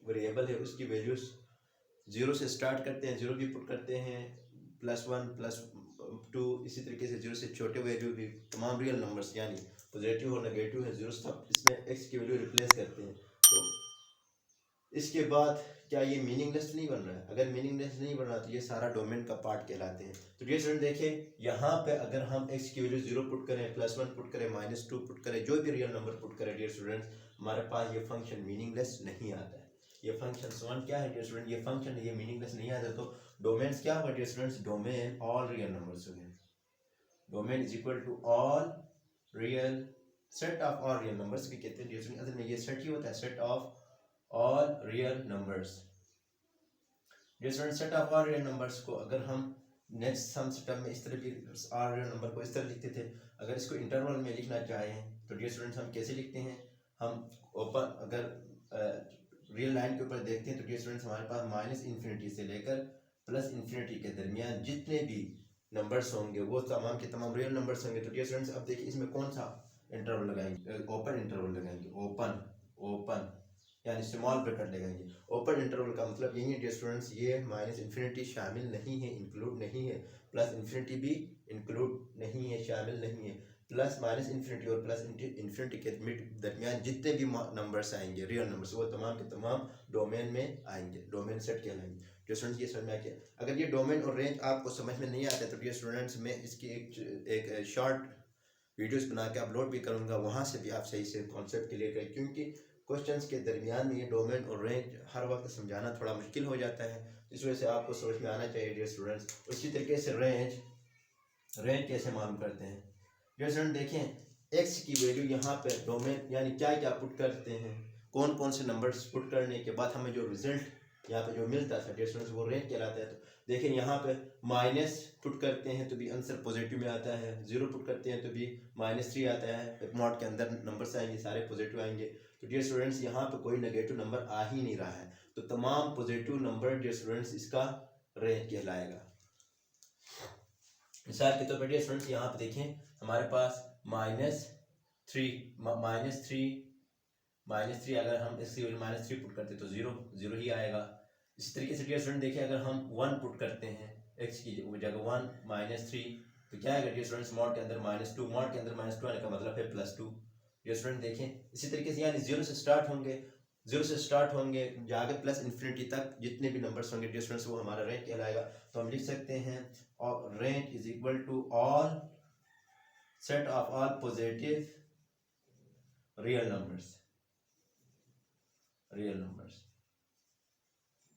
वेरिएबल है उसकी वैल्यूज 0 से स्टार्ट करते हैं, 0 भी पुट करते हैं, +1 +2, इसी तरीके से 0 से छोटे वैल्यू भी, तमाम रियल नंबर्स यानी पॉजिटिव और नेगेटिव है 0 सब इसमें एक्स की वैल्यू रिप्लेस करते हैं। तो इसके बाद क्या ये मीनिंगलेस नहीं बन रहा है? अगर मीनिंगलेस नहीं बन रहा तो ये सारा डोमेन का पार्ट कहलाते हैं। तो डियर स्टूडेंट देखिए, यहाँ पे अगर हम एक्स की वैल्यू 0 पुट करें, +1 पुट करें, -2 पुट करें, जो भी रियल नंबर पुट करें डियर स्टूडेंट, हमारे पास ये फंक्शन मीनिंगलेस नहीं आता है। ये फंक्शन वन क्या है डियर स्टूडेंट, ये फंक्शन ये मीनिंगलेस नहीं आता। तो डोमेन क्या होगा dear students, domain all real numbers होंगे। Domain is equal to all real, set of all real numbers भी कहते हैं डियर स्टूडेंट। असल में ये सेट ही होता है, set of all real numbers. Different set of all real numbers को अगर हम नेक्स्ट सम सेटअप में इस तरह भी ऑल रियल नंबर को इस तरह लिखते थे, अगर इसको इंटरवल में लिखना चाहें तो डियर स्टूडेंट्स हम कैसे लिखते हैं, हम ओपन अगर रियल लाइन के ऊपर देखते हैं तो डियर स्टूडेंट्स हमारे पास -इन्फिनिटी से लेकर +इन्फिनिटी के दरमियान जितने भी नंबर्स होंगे वो तमाम के तमाम रियल नंबर्स होंगे। तो डियर स्टूडेंट्स अब देखिए इसमें कौन सा इंटरवल लगाएंगे, ओपन इंटरवल लगाएंगे, ओपन यानी स्मॉल ब्रैकेट लगाएंगे। ओपन इंटरवल का मतलब यही है डियर स्टूडेंट्स, ये -इन्फिनिटी शामिल नहीं है, इंक्लूड नहीं है, +इन्फिनिटी भी इंक्लूड नहीं है, शामिल नहीं है। -इन्फिनिटी और +इन्फिनिटी के दरमियान जितने भी नंबर्स आएंगे रियल नंबर्स, वो तमाम के तमाम डोमेन में आएंगे, डोमेन सेट कहलाएंगे। डियर स्टूडेंट्स ये समझ में आ गया? अगर ये डोमेन और रेंज आपको समझ में नहीं आता तो डियर स्टूडेंट्स मैं इसकी एक शॉर्ट वीडियोस बना के अपलोड भी करूँगा, वहाँ से भी आप सही से कॉन्सेप्ट क्लियर करें, क्योंकि क्वेश्चंस के दरमियान में ये डोमेन और रेंज हर वक्त समझाना थोड़ा मुश्किल हो जाता है, इस वजह से आपको समझ में आना चाहिए डियर स्टूडेंट्स। उसी तरीके से रेंज कैसे मालूम करते हैं डियर स्टूडेंट, देखें एक्स की वैल्यू यहाँ पे डोमेन यानी क्या क्या पुट करते हैं, कौन कौन से नंबर्स पुट करने के बाद हमें जो रिजल्ट यहाँ पे जो मिलता है डियर स्टूडेंट्स वो रेंज कहलाता है। तो देखें यहाँ पे माइनस पुट करते हैं तो भी आंसर पॉजिटिव में आता है, 0 पुट करते हैं तो भी -3 आता है, मॉड के अंदर नंबर्स आएंगे सारे पॉजिटिव आएंगे। तो डियर स्टूडेंट्स यहाँ पे कोई नेगेटिव नंबर आ ही नहीं रहा है, तो तमाम पॉजिटिव नंबर डियर स्टूडेंट्स इसका रेंज कहलाएगा। मिसाल के तौर पर डियर स्टूडेंट्स यहाँ पे देखें हमारे पास -3 अगर हम इसकी वैल्यू -3 पुट करते तो 0 ही आएगा। इसी तरीके से डियर स्टूडेंट देखिए अगर हम 1 पुट करते हैं एक्स की जगह 1 -3 तो क्या आएगा डियर स्टूडेंट्स, मॉड के अंदर -2, मॉड के अंदर -2 आने का मतलब है +2। डियर स्टूडेंट देखें इसी तरीके से यानी 0 से स्टार्ट होंगे जाके +इन्फिनिटी तक जितने भी नंबर्स होंगे डियर स्टूडेंट्स वो हमारा रेंज कहलाएगा। तो हम लिख सकते हैं और range is equal to all set of all positive real numbers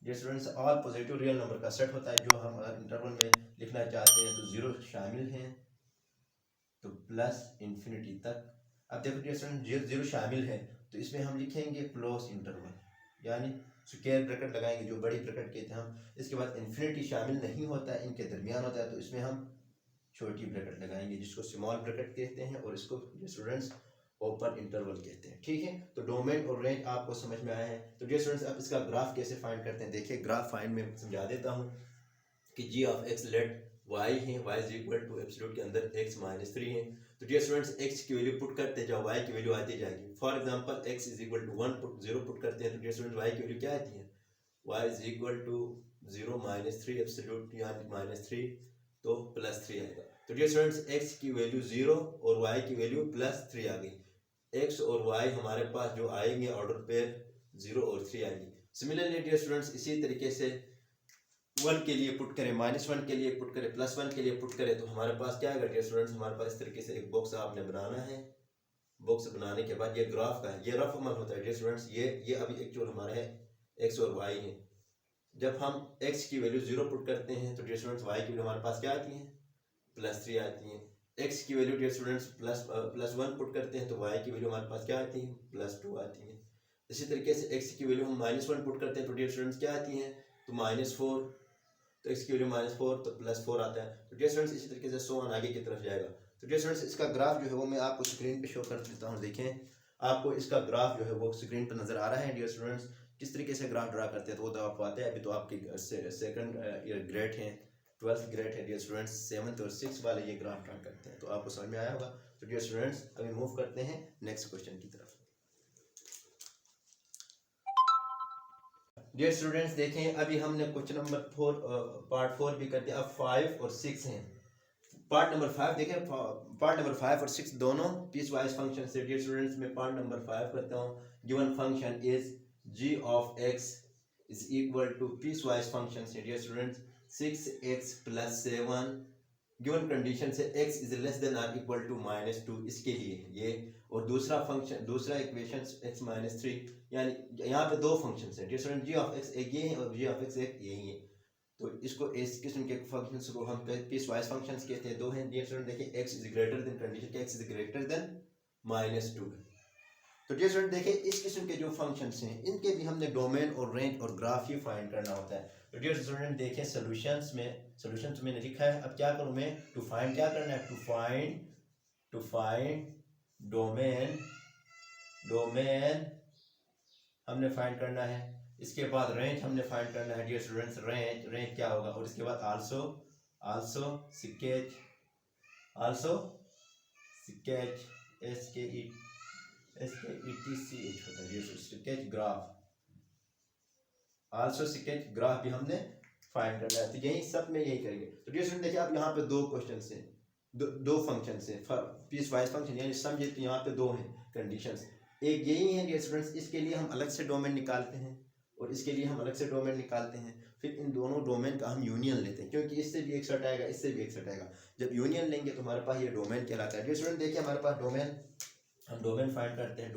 dear students, all positive real number का सेट होता है जो हम इंटरवल में लिखना चाहते हैं तो 0 शामिल हैं तो +इन्फिनिटी तक। अब देखो डियर स्टूडेंट 0 शामिल है तो इसमें हम लिखेंगे क्लोज इंटरवल यानी स्क्वायर ब्रैकेट लगाएंगे जो बड़ी ब्रैकेट कहते हैं हम। इसके बाद इन्फिनिटी शामिल नहीं होता है, इनके दरमियान होता है, तो इसमें हम छोटी ब्रैकेट लगाएंगे जिसको स्मॉल ब्रैकेट कहते हैं और इसको स्टूडेंट्स ओपन इंटरवल कहते हैं। ठीक है, तो डोमेन और रेंज आपको समझ में आया है। तो डियर स्टूडेंट्स अब इसका ग्राफ कैसे फाइंड करते हैं, देखिए ग्राफ फाइंड में समझा देता हूँ कि g of x let y है, y is equal to absolute के अंदर x -3 है। तो डियर स्टूडेंट्स x की वैल्यू पुट करते जाओ, y की वैल्यू आती जाएगी। For example x is equal to 1 put 0 put करते हैं तो डियर स्टूडेंट्स y की वैल्यू क्या आती है, y is equal to 0 -3 absolute यानी -3 तो +3 आएगा। तो डियर स्टूडेंट्स x की वैल्यू 0 और y की वैल्यू +3 आ गई। x और y हमारे पास जो आएंगे ऑर्डर पे 0 और 3 आएंगे। सिमिलरली डियर स्टूडेंट्स इसी तरीके से 1 के लिए पुट करें, -1 के लिए पुट करें, +1 के लिए पुट करें तो हमारे पास क्या आएगा डियर स्टूडेंट्स, हमारे पास इस तरीके से एक बॉक्स आपने बनाना है। बॉक्स बनाने के बाद ये ग्राफ का है, ये रफ अमल होता है डियर स्टूडेंट्स, ये अभी एक्चुअल हमारा है x और y है। जब हम x की वैल्यू 0 पुट करते हैं तो डियर स्टूडेंट्स y की वैल्यू हमारे पास क्या आती है, +3 आती है। x की वैल्यू डियर स्टूडेंट्स +1 पुट करते हैं तो y की वैल्यू हमारे पास क्या आती है, +2 आती है। इसी तरीके से x की वैल्यू हम -1 पुट करते हैं तो डियर स्टूडेंट्स क्या आती है, तो -4 तो x की वैल्यू -4 तो +4 आता है। तो डियर स्टूडेंट्स इसी तरीके से सो ऑन आगे की तरफ जाएगा। तो डियर स्टूडेंट्स इसका ग्राफ जो है वो मैं आपको स्क्रीन पे शो कर देता हूँ। देखें आपको इसका ग्राफ जो है वो स्क्रीन पर नजर आ रहा है। डियर स्टूडेंट्स किस तरीके से ग्राफ ड्रा करते हैं तो वो तो आपको आता है। अभी तो आपके सेकंड ईयर ग्रेड है, 12th ग्रेड है डियर स्टूडेंट्स, 7th और 6th वाले ये ग्राफ ड्रा करते हैं, तो आपको समझ में आया होगा। तो डियर स्टूडेंट्स अभी मूव करते हैं नेक्स्ट क्वेश्चन की तरफ। डियर स्टूडेंट्स देखें अभी हमने क्वेश्चन नंबर 4 पार्ट 4 भी कर दिया। अब 5 और 6 हैं। पार्ट नंबर 5 देखें, पार्ट नंबर 5 और 6 दोनों पीस वाइज फंक्शन से। डियर स्टूडेंट्स मैं पार्ट नंबर 5 करता हूँ। Given function is g of x is equal to piece wise function से। Dear students 6x + 7 given condition से x is less than or equal to -2 इसके लिए ये, और दूसरा फंक्शन दूसरा इक्वेशन x -3, यानी यहाँ पे दो फंक्शन है dear student. g of x एक ये है और g of x एक यही है। तो इसको इस किस्म के फंक्शंस को हम पीस वाइज फंक्शंस कहते हैं। दो हैं डियर स्टूडेंट। देखिए x is greater then condition x is greater then -2। तो डियर स्टूडेंट देखिए इस किस्म के जो फंक्शंस हैं इनके भी हमने डोमेन और रेंज और ग्राफ ही फाइंड करना होता है। तो डियर स्टूडेंट देखें सॉल्यूशंस में मैंने लिखा है। अब क्या करूं मैं, टू फाइंड क्या करना है, टू फाइंड डोमेन हमने फाइंड करना है। इसके बाद रेंज हमने फाइंड करना है डियर स्टूडेंट्स। रेंज क्या होगा, और इसके बाद आल्सो स्केच SKETCH होता है sketch graph. Also sketch graph भी हमने फाइंड करना है। तो यही सब में यही करेंगे। तो डियर स्टूडेंट देखिए आप यहाँ पे दो क्वेश्चन से दो फंक्शन से पीस वाइज फंक्शन, यानी समझे तो यहाँ पे दो हैं कंडीशंस। एक यही है डियर स्टूडेंट्स, इसके लिए हम अलग से डोमेन निकालते हैं और इसके लिए हम अलग से डोमेन निकालते हैं। फिर इन दोनों डोमेन का हम यूनियन लेते हैं, क्योंकि इससे भी एक सेट आएगा, इससे भी एक सेट आएगा। जब यूनियन लेंगे तो हमारे पास ये डोमेन कहलाता है। डियर स्टूडेंट देखिए हमारे पास हम डोमेन फाइंड करते हैं।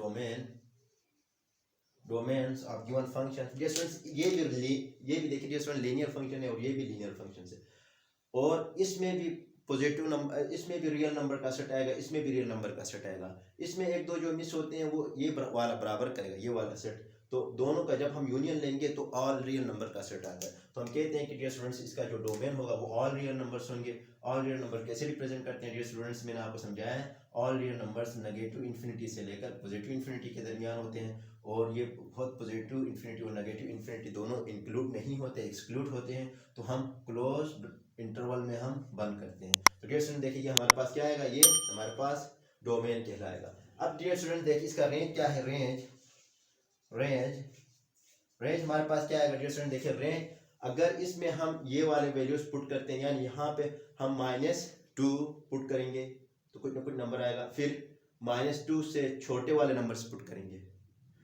Domains of given function. Dear students ये भी देखिए डियर स्टूडेंट लीनियर फंक्शन है और ये भी लीनियर फंक्शन है, और इसमें भी पॉजिटिव नंबर, इसमें भी रियल नंबर का सेट आएगा, इसमें भी रियल नंबर का सेट आएगा। इसमें एक दो जो मिस होते हैं वो ये वाला बराबर करेगा, ये वाला सेट। तो दोनों का जब हम यूनियन लेंगे तो ऑल रियल नंबर का सेट आता है। तो हम कहते हैं कि डियर स्टूडेंट्स इसका जो डोमेन होगा वो ऑल रियल नंबर्स होंगे। ऑल रियल नंबर कैसे रिप्रेजेंट करते हैं डियर स्टूडेंट्स, मैंने आपको समझाया है। All real numbers negative infinity से लेकर पॉजिटिव इन्फिनिटी के दरमियान होते हैं, और ये बहुत पॉजिटिव इन्फिनिटी और नेगेटिव इन्फिनिटी दोनों इंक्लूड नहीं होते, एक्सक्लूड होते हैं। तो हम क्लोज इंटरवल में हम बंद करते हैं। तो डियर स्टूडेंट देखिए हमारे पास क्या आएगा, ये हमारे पास डोमेन कहलाएगा। अब डियर स्टूडेंट देखिए इसका रेंज क्या है, रेंज हमारे पास क्या आएगा डियर स्टूडेंट। देखिए रेंज अगर इसमें हम ये वाले वैल्यूज पुट करते हैं, यानी यहाँ पे हम -2 पुट करेंगे तो कुछ ना कुछ नंबर आएगा। फिर -2 से छोटे वाले नंबर्स पुट करेंगे,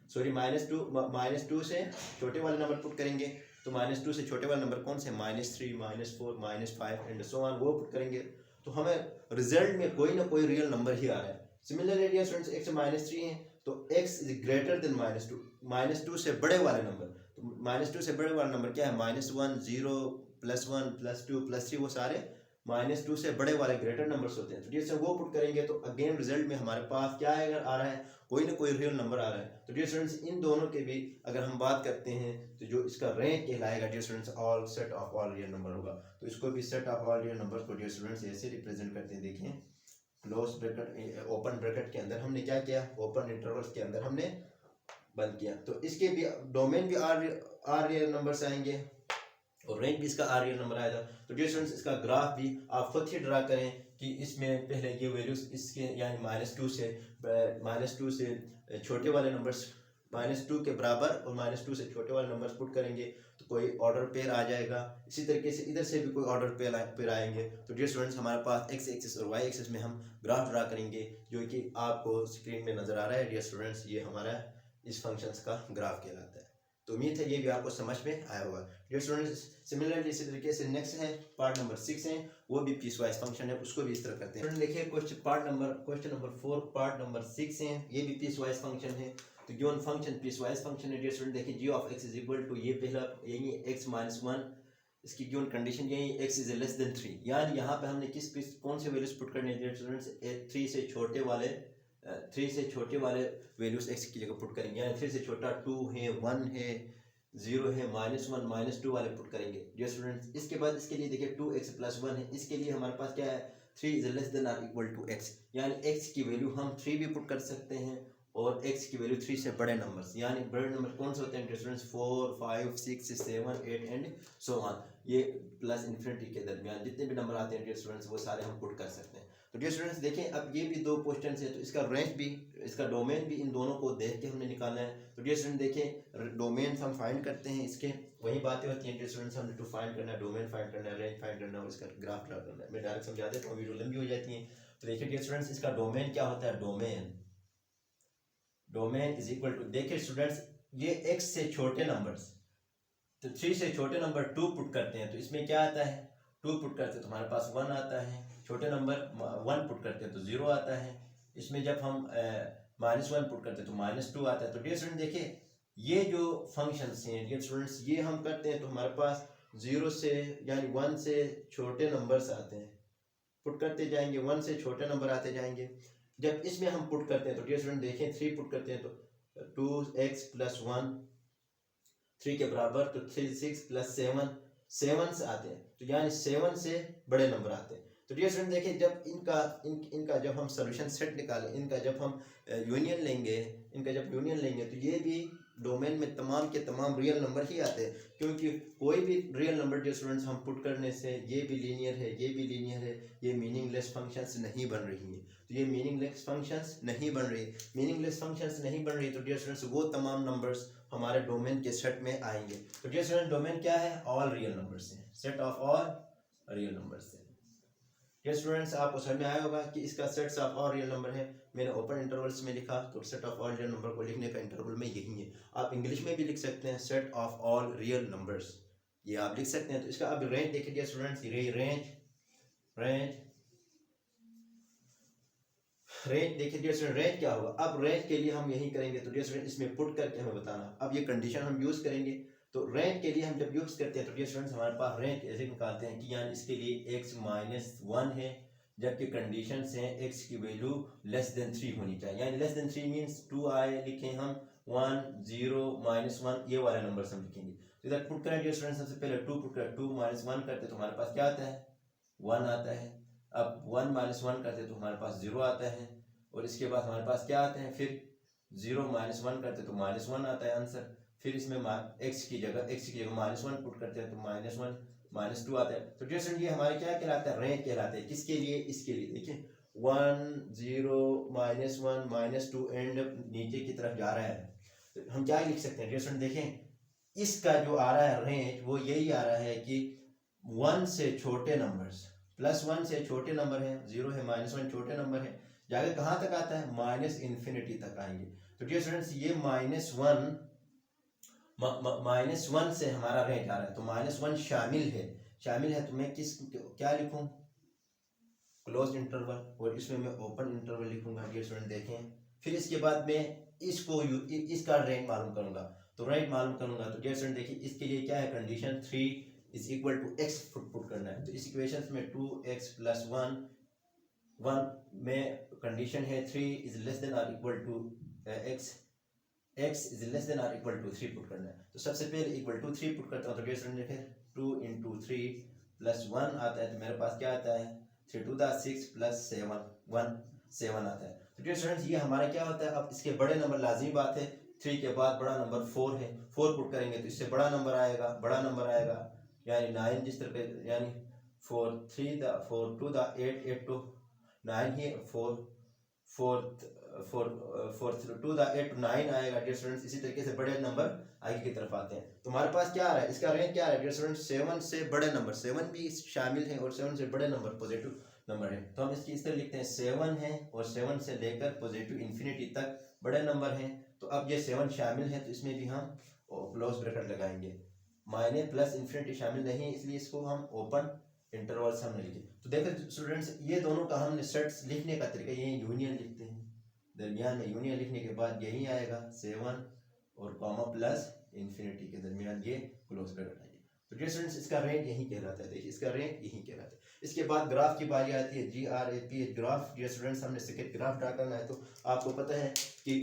सॉरी -2 से छोटे वाले नंबर पुट करेंगे। तो -2 से छोटे वाले नंबर कौन से, -3 -4 -5 एंड सो ऑन, वो पुट करेंगे तो हमें रिजल्ट में कोई ना कोई रियल नंबर ही आ रहा है। सिमिलरली डियर स्टूडेंट्स x -3 है तो x इज ग्रेटर देन -2 से बड़े वाले नंबर। तो -2 से बड़े वाला नंबर क्या है, -1 0 +1 +2 +3, वो सारे -2 से बड़े वाले ग्रेटर नंबर्स होते हैं। तो डियर वो पुट करेंगे तो अगेन रिजल्ट में हमारे पास क्या आ रहा है, कोई ना कोई रियल नंबर आ रहा है। तो डियर स्टूडेंट्स इन दोनों के भी अगर हम बात करते हैं तो जो इसका रेंज कहलाएगा dear students all set of all real number होगा। तो इसको भी set of all real number को डियर स्टूडेंट्स ऐसे रिप्रेजेंट करते हैं। देखें क्लोज ब्रैकेट ओपन ब्रैकेट के अंदर हमने क्या किया, ओपन इंटरवल्स के अंदर हमने बंद किया। तो इसके भी डोमेन भी आर रियल नंबर्स आएंगे और रेंज भी इसका आर रियल नंबर आएगा। तो डियर स्टूडेंट्स इसका ग्राफ भी आप खुद ही ड्रा करें कि इसमें पहले ये वैल्यूज इसके यानी -2 से छोटे वाले नंबर्स -2 के बराबर और -2 से छोटे वाले नंबर्स पुट करेंगे तो कोई ऑर्डर पेयर आ जाएगा। इसी तरीके से इधर से भी कोई ऑर्डर पेयर आएंगे। तो डियर स्टूडेंट्स हमारे पास x एक्सिस और y एक्सिस में हम ग्राफ ड्रा करेंगे, जो कि आपको स्क्रीन में नजर आ रहा है डियर स्टूडेंट्स। ये हमारा इस फंक्शंस का ग्राफ कहलाता है। तो उम्मीद है ये भी आपको समझ में आया होगा डियर स्टूडेंट्स। सिमिलरली इसी तरीके से नेक्स्ट है पार्ट नंबर 6 है, वो भी पीस वाइज फंक्शन है, उसको भी इस तरह करते हैं। देखिए क्वेश्चन नंबर 4 पार्ट नंबर 6 है, ये भी पीस वाइज फंक्शन है। तो given function piece wise function है डियर स्टूडेंट। देखिए g of x is equal to, ये पहला यही x -1, इसकी गिवन कंडीशन यही x इज लेस देन 3, यानी यहाँ पे हमने कौन से वैल्यूज पुट करने हैं डियर स्टूडेंट्स, 3 से छोटे वाले वैल्यूज x की जगह पुट करेंगे, यानी 3 से छोटा 2 है, 1 है, 0 है, -1 -2 वाले पुट करेंगे डियर स्टूडेंट्स। इसके बाद इसके लिए देखिए 2x + 1 है, इसके लिए हमारे पास क्या है 3 is less than or equal to x, यानी x की वैल्यू हम 3 भी पुट कर सकते हैं और x की वैल्यू 3 से बड़े नंबर्स, यानी बड़े नंबर कौन से होते हैं dear students 4 5 6 7 8 and so on, ये प्लस इन्फिनिटी के दरमियान जितने भी नंबर आते हैं डियर स्टूडेंट्स वो सारे हम पुट कर सकते हैं। तो डियर स्टूडेंट्स देखें अब ये भी दो क्वेश्चन है, तो इसका रेंज भी इसका डोमेन भी इन दोनों को देख के हमने निकालना है। तो डियर स्टूडेंट देखें डोमेन हम फाइंड करते हैं, इसके वही बातें होती हैं डियर स्टूडेंट्स, हमने टू फाइंड करना है, डोमेन फाइंड करना है, रेंज फाइंड करना है और इसका ग्राफ ड्रा करना है। मैं डायरेक्ट समझा देता हूँ, वीडियो लंबी हो जाती है। तो देखिए डियर स्टूडेंट्स इसका डोमेन क्या होता है, डोमेन इज इक्वल टू, देखिए स्टूडेंट्स ये x से छोटे नंबर्स, तो 3 से छोटे नंबर 2 पुट करते हैं तो इसमें क्या आता है 2 पुट करते हैं तो हमारे पास 1 आता है, छोटे नंबर 1 पुट करते हैं तो 0 आता है, इसमें जब हम -1 पुट करते हैं तो -2 आता है। तो डियर स्टूडेंट देखिए ये जो फंक्शंस हैं डियर स्टूडेंट्स ये हम करते हैं तो हमारे पास 0 से यानी 1 से छोटे नंबर्स आते हैं, पुट करते जाएंगे 1 से छोटे नंबर आते जाएंगे। जब इसमें हम पुट करते हैं तो डियर स्टूडेंट देखें 3 पुट करते हैं तो 2x + 1 3 के बराबर, तो 3 6 + 7 7 से आते हैं, तो यानी 7 से बड़े नंबर आते हैं। तो डियर स्टूडेंट देखिए जब इनका जब हम सोल्यूशन सेट निकालें, इनका जब हम यूनियन लेंगे तो ये भी डोमेन में तमाम के तमाम रियल नंबर ही आते हैं, क्योंकि कोई भी रियल नंबर डियर स्टूडेंट्स हम पुट करने से ये भी लीनियर है, ये भी लीनियर है, ये मीनिंगलेस फंक्शंस नहीं बन रही हैं। तो ये मीनिंगलेस फंक्शंस नहीं बन रही, तो डियर स्टूडेंट्स वो तमाम नंबर्स हमारे डोमेन के सेट में आएंगे। तो डियर स्टूडेंट डोमेन क्या है, ऑल रियल नंबर्स हैं, set of all real numbers हैं। डियर स्टूडेंट्स आपको समझ में आया होगा कि इसका sets of all real number है, मैंने ओपन इंटरवल्स में लिखा, तो set of all real number को लिखने का इंटरवल में यही है। आप इंग्लिश में भी लिख सकते हैं set of all real numbers, ये आप लिख सकते हैं। तो इसका अब रेंज देखिए डियर स्टूडेंट्स, रेंज देखिए डियर स्टूडेंट रेंज क्या होगा। अब रेंज के लिए हम यही करेंगे, तो डियर स्टूडेंट इसमें पुट करके हमें बताना, अब ये कंडीशन हम यूज करेंगे। तो रेंज के लिए हम जब यूज करते हैं तो डियर स्टूडेंट्स हमारे पास रेंज ऐसे निकालते हैं कि यानी इसके लिए x - 1 है, जबकि कंडीशन हैं x की वैल्यू <3 होनी चाहिए, यानी <3 मीन्स 2 आए लिखें हम 1 0 -1 ये वाले नंबर हम लिखेंगे। तो इधर पुट करें डियर स्टूडेंट्स, सबसे पहले 2 पुट करें, 2 - 1 करते तो हमारे पास क्या आता है 1 आता है। अब 1 - 1 करते तो हमारे पास 0 आता है, और इसके बाद हमारे पास क्या आते हैं फिर 0 - 1 करते तो -1 आता है आंसर, फिर इसमें x की जगह -1 पुट करते हैं तो -1 -2 आता है। तो डियर स्टूडेंट ये हमारे क्या कहलाता है रेंज कहलाता है, किसके लिए, इसके लिए देखिए 1 0 -1 -2 एंड नीचे की तरफ जा रहा है, तो हम क्या लिख सकते हैं डियर स्टूडेंट देखें इसका जो आ रहा है रेंज वो यही आ रहा है कि 1 से छोटे नंबर्स, +1 से छोटे नंबर है, 0 है -1 छोटे नंबर है, जाके कहाँ तक आता है -इन्फिनिटी तक आएंगे। तो डियर स्टूडेंट्स ये -1 से हमारा रेंज आ रहा है, तो -1 शामिल है तो मैं क्या लिखूं क्लोज इंटरवल, और इसमें मैं ओपन इंटरवल लिखूंगा डियर स्टूडेंट देखें। फिर इसके बाद मैं इसका रेंज मालूम करूंगा, तो रेंज मालूम करूंगा तो डियर स्टूडेंट देखिए इसके लिए क्या है कंडीशन 3 = x पुट करना है। तो इस इक्वेशन में 2x + 1 में कंडीशन है 3 is less than or equal to x is less than or equal to 3 put करना है। तो सबसे पहले =3 पुट करता हूँ, तो डियर स्टूडेंट देखें 2 × 3 + 1 आता है, तो मेरे पास क्या आता है 3 to the 6 + 7 आता है। तो डियर स्टूडेंट्स ये हमारा क्या होता है, अब इसके बड़े नंबर लाजमी बात है 3 के बाद बड़ा नंबर 4 है, 4 पुट करेंगे तो इससे बड़ा नंबर आएगा यानी 9 जिस तरह यानी 4 to the 8 8 to 9 he 4 to the 8 to 9 आएगा डियर स्टूडेंट्स। इसी तरीके से बड़े नंबर आगे की तरफ आते हैं, तो हमारे पास क्या आ रहा है इसका रेंज क्या आ रहा है डियर स्टूडेंट्स 7 से बड़े नंबर, 7 भी शामिल है और 7 से बड़े नंबर पॉजिटिव नंबर है, तो हम इसकी इस तरह लिखते हैं 7 है और 7 से लेकर पॉजिटिव इन्फिनिटी तक बड़े नंबर हैं। तो अब ये 7 शामिल है तो इसमें भी हम क्लोज ब्रैकेट लगाएंगे, मायने प्लस इन्फिनिटी शामिल नहीं इसलिए इसको हम ओपन इंटरवल्स हमने लिखे। तो देखो स्टूडेंट्स ये दोनों का हमने सेट्स लिखने का तरीका ये यूनियन लिखते हैं, दरमियान में यूनियन लिखने के बाद यही आएगा 7 और कॉमा प्लस इन्फिनिटी के दरमियान ये क्लोज ब्रैकेट आएगी। तो डियर स्टूडेंट्स इसका रेंज यही कहलाता है, देखिए इसका रेंज यही कहलाता है। इसके बाद ग्राफ की बारी आती है GRAPH ग्राफ। डियर स्टूडेंट्स हमने सेकंड ग्राफ ड्रा करना है, तो आपको पता है कि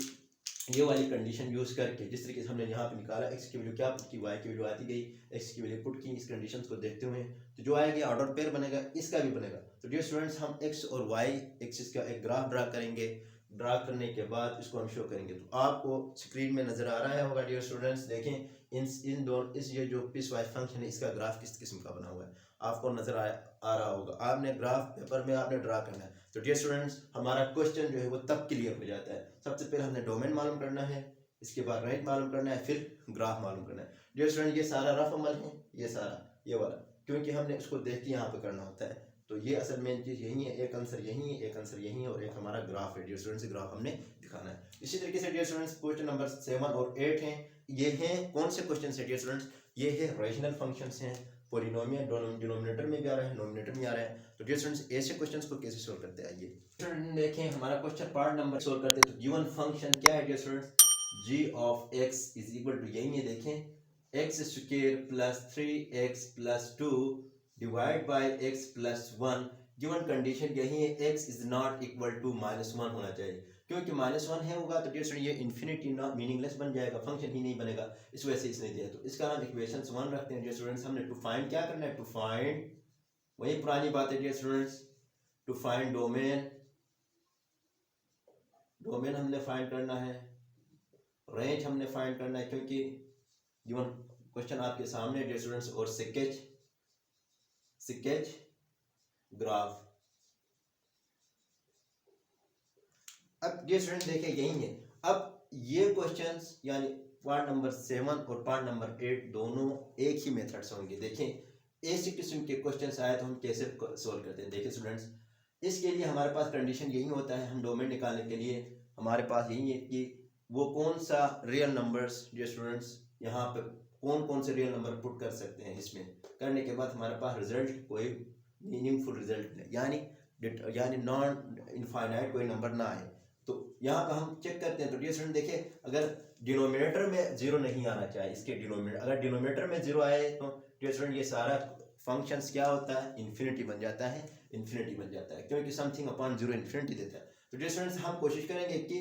ये वाली कंडीशन यूज़ करके जिस तरीके से हमने यहाँ पे निकाला एक्स की वैल्यू क्या पुट की, वाई की वैल्यू आती गई, एक्स की वैल्यू पुट की, इस कंडीशन को देखते हुए तो जो आएगा ऑर्डर पेयर बनेगा, इसका भी बनेगा। तो डियर स्टूडेंट्स हम एक्स और वाई एक्सिस का एक ग्राफ ड्रा करेंगे। ड्रा करने के बाद इसको हम शो करेंगे। तो आपको स्क्रीन में नजर आ रहा होगा डियर स्टूडेंट्स, देखें इन दोनों इस ये जो पीस वाइज फंक्शन है इसका ग्राफ किस किस्म का बना हुआ है आपको नजर आ रहा होगा। आपने ग्राफ पेपर में आपने ड्रा करना है। तो डियर स्टूडेंट्स हमारा क्वेश्चन जो है वो तब क्लियर हो जाता है। सबसे पहले हमने डोमेन मालूम करना है, इसके बाद रेंज मालूम करना है, फिर ग्राफ मालूम करना है। डियर स्टूडेंट ये सारा रफ अमल है, ये सारा ये वाला, क्योंकि हमने उसको देख के यहाँ पे करना होता है। तो ये असल मेन चीज़ यही है, एक आंसर यही है, एक आंसर यही है और एक हमारा ग्राफ है। डियर स्टूडेंट्स ग्राफ हमने दिखाना है। इसी तरीके से डियर स्टूडेंट्स क्वेश्चन नंबर 7 और 8 हैं। ये हैं कौन से क्वेश्चन है डियर स्टूडेंट्स, ये है रेशनल फंक्शंस हैं। पॉलिनोमियल डिनोमिनेटर में भी आ रहा है, नोमिनेटर में आ रहा है। तो डियर स्टूडेंट्स ऐसे क्वेश्चंस को कैसे सोल्व करते हैं, आइए देखें हमारा क्वेश्चन पार्ट नंबर सोल्व करते हैं। तो गिवन फंक्शन क्या है dear students, g of x is equal to, यही है देखें x square plus 3x plus 2 divide by x plus 1। Given condition यही है x is not equal to -1 होना चाहिए, क्योंकि -1 है होगा तो डियर स्टूडेंट ये इन्फिनिटी नॉट मीनिंगलेस बन जाएगा, फंक्शन ही नहीं बनेगा। इस वजह से इसने दिया, तो इसका नाम इक्वेशन 1 रखते हैं डियर स्टूडेंट्स। हमने टू फाइंड क्या करना है, टू फाइंड वही पुरानी बात है dear students, to find domain, domain हमने फाइंड करना है, रेंज हमने फाइंड करना है, क्योंकि गिवन क्वेश्चन आपके सामने डियर स्टूडेंट्स, और स्केच ग्राफ। अब डियर स्टूडेंट देखिए यही है। अब ये क्वेश्चंस यानी पार्ट नंबर 7 और पार्ट नंबर 8 दोनों एक ही मेथड से होंगे। देखें ऐसी किस्म के क्वेश्चंस आए तो हम कैसे सोल्व करते हैं। देखिए स्टूडेंट्स, इसके लिए हमारे पास कंडीशन यही होता है, हम डोमेन निकालने के लिए हमारे पास यही है कि वो कौन सा रियल नंबर्स डियर स्टूडेंट्स यहाँ पे कौन कौन से रियल नंबर पुट कर सकते हैं। इसमें करने के बाद हमारे पास रिजल्ट कोई मीनिंगफुल रिजल्ट यानी नॉन इनफाइनाइट कोई नंबर ना आए। तो यहाँ पर हम चेक करते हैं। तो डियर स्टूडेंट देखिए, अगर डिनोमिनेटर में 0 नहीं आना चाहिए, इसके डिनोमिनेटर अगर डिनोमिनेटर में 0 आए तो डियर स्टूडेंट ये सारा फंक्शंस क्या होता है, इन्फिनिटी बन जाता है, इन्फिनिटी बन जाता है, क्योंकि समथिंग अपॉन 0 इन्फिनिटी देता है। तो डियर स्टूडेंट्स हम कोशिश करेंगे कि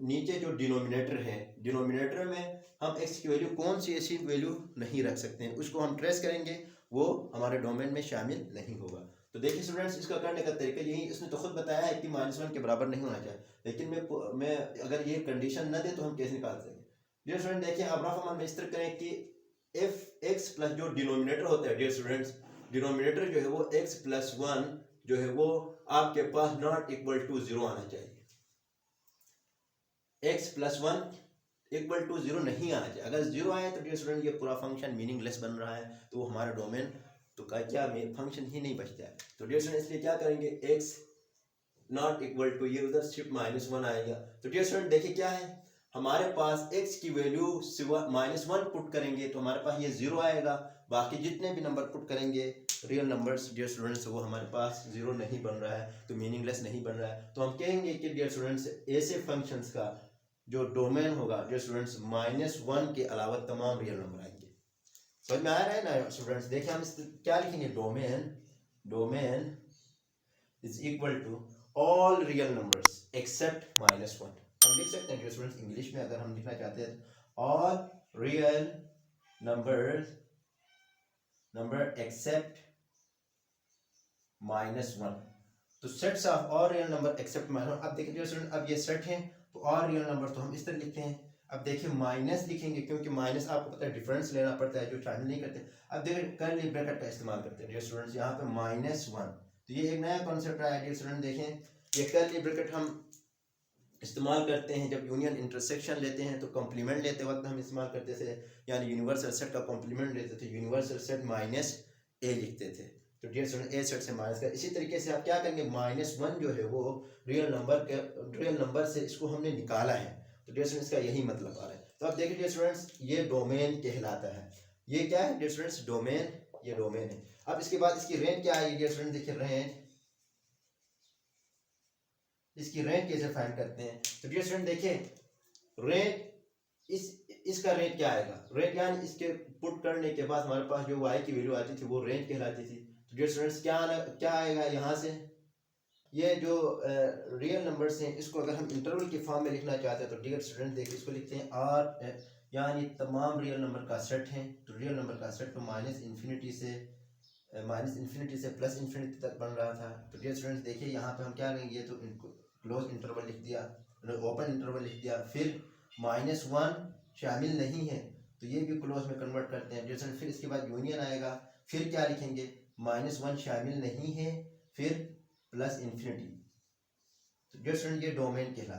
नीचे जो डिनोमिनेटर है, डिनोमिनेटर में हम x की वैल्यू कौन सी ऐसी वैल्यू नहीं रख सकते हैं, उसको हम ट्रेस करेंगे, वो हमारे डोमेन में शामिल नहीं होगा। तो देखिए स्टूडेंट्स, इसका करने का तरीका यही, इसने तो खुद बताया है कि -1 के बराबर नहीं होना चाहिए, लेकिन मैं अगर ये कंडीशन न दे तो हम कैसे निकाल सकेंगे। डियर स्टूडेंट देखिए, अब रफ अमल में इस तरह करें कि f(x) प्लस जो डिनोमिनेटर होता है डियर स्टूडेंट्स, डिनोमिनेटर जो है वो x प्लस 1 जो है वो आपके पास नॉट इक्वल टू 0 आना चाहिए। x प्लस 1 इक्वल टू 0 नहीं आना चाहिए। अगर 0 आए तो डियर स्टूडेंट ये पूरा फंक्शन मीनिंगलेस बन रहा है, तो वो हमारा डोमेन तो का क्या फंक्शन ही नहीं बचता है। तो डियर स्टूडेंट इसलिए क्या करेंगे, x नॉट इक्वल टू, ये उधर सिर्फ -1 आएगा। तो डियर स्टूडेंट देखिए क्या है, हमारे पास x की वैल्यू -1 पुट करेंगे तो हमारे पास ये 0 आएगा, बाकी जितने भी नंबर पुट करेंगे रियल नंबर्स डियर स्टूडेंट्स वो हमारे पास 0 नहीं बन रहा है, तो मीनिंगलेस नहीं बन रहा है। तो हम कहेंगे कि डियर स्टूडेंट्स ऐसे फंक्शंस का जो डोमेन होगा डियर स्टूडेंट्स -1 के अलावा तमाम रियल नंबर आएंगे। समझ में आ रहा है ना स्टूडेंट्स। देखिए हम क्या लिखेंगे, domain is equal to all real numbers except -1। हम लिख सकते हैं डियर स्टूडेंट्स इंग्लिश में, अगर हम लिखना चाहते हैं ऑल रियल नंबर एक्सेप्ट -1। तो sets of all real number accept -1। अब देखिए डियर स्टूडेंट, अब ये सेट है तो ऑल रियल नंबर तो हम इस तरह लिखते हैं। अब देखिए माइनस लिखेंगे, क्योंकि माइनस आपको पता है डिफरेंस लेना पड़ता है जो शामिल नहीं करते। अब देखिए कर्ली ब्रैकेट का इस्तेमाल करते हैं डियर स्टूडेंट्स, यहाँ पे -1। तो ये एक नया कॉन्सेप्ट आया डियर स्टूडेंट। देखें ये कर्ली ब्रैकेट हम इस्तेमाल करते हैं जब यूनियन इंटरसेक्शन लेते हैं, तो कॉम्प्लीमेंट लेते वक्त हम इस्तेमाल करते थे, यानी यूनिवर्सल सेट का कॉम्प्लीमेंट लेते थे, यूनिवर्सल सेट -a लिखते थे। तो डियर स्टूडेंट ए सेट से माइनस का, इसी तरीके से आप क्या करेंगे, -1 जो है वो रियल नंबर से इसको हमने निकाला है। तो डियर स्टूडेंट्स का यही मतलब आ रहा है। तो आप देखिए डियर स्टूडेंट्स, ये डोमेन कहलाता है। ये क्या है डियर स्टूडेंट्स, डोमेन, ये डोमेन है। अब इसके बाद इसकी रेंज क्या है डियर स्टूडेंट, देखिए रेंज, इसकी रेंज कैसे फाइंड करते हैं। तो डियर स्टूडेंट देखिए रेंज, इसका रेंज क्या आएगा, रेंज यानी इसके पुट करने के बाद हमारे पास जो y की वैल्यू आती थी वो रेंज कहलाती थी। तो डियर स्टूडेंट्स क्या आएगा यहाँ से, ये जो रियल नंबर्स हैं इसको अगर हम इंटरवल के फॉर्म में लिखना चाहते हैं तो डियर स्टूडेंट देखिए इसको लिखते हैं आर, यानी तमाम रियल नंबर का सेट है। तो रियल नंबर का सेट तो माइनस इन्फिनिटी से प्लस इन्फिनिटी तक बन रहा था। तो डियर स्टूडेंट्स देखिए यहाँ पे हम क्या लेंगे, तो क्लोज इंटरवल लिख दिया, ओपन इंटरवल लिख दिया, फिर -1 शामिल नहीं है तो ये भी क्लोज में कन्वर्ट करते हैं डियर स्टूडेंट। फिर इसके बाद यूनियन आएगा, फिर क्या लिखेंगे, -1 शामिल नहीं है, फिर प्लस इन्फिनिटी। तो डियर स्टूडेंट ये डोमेन कहलाता है।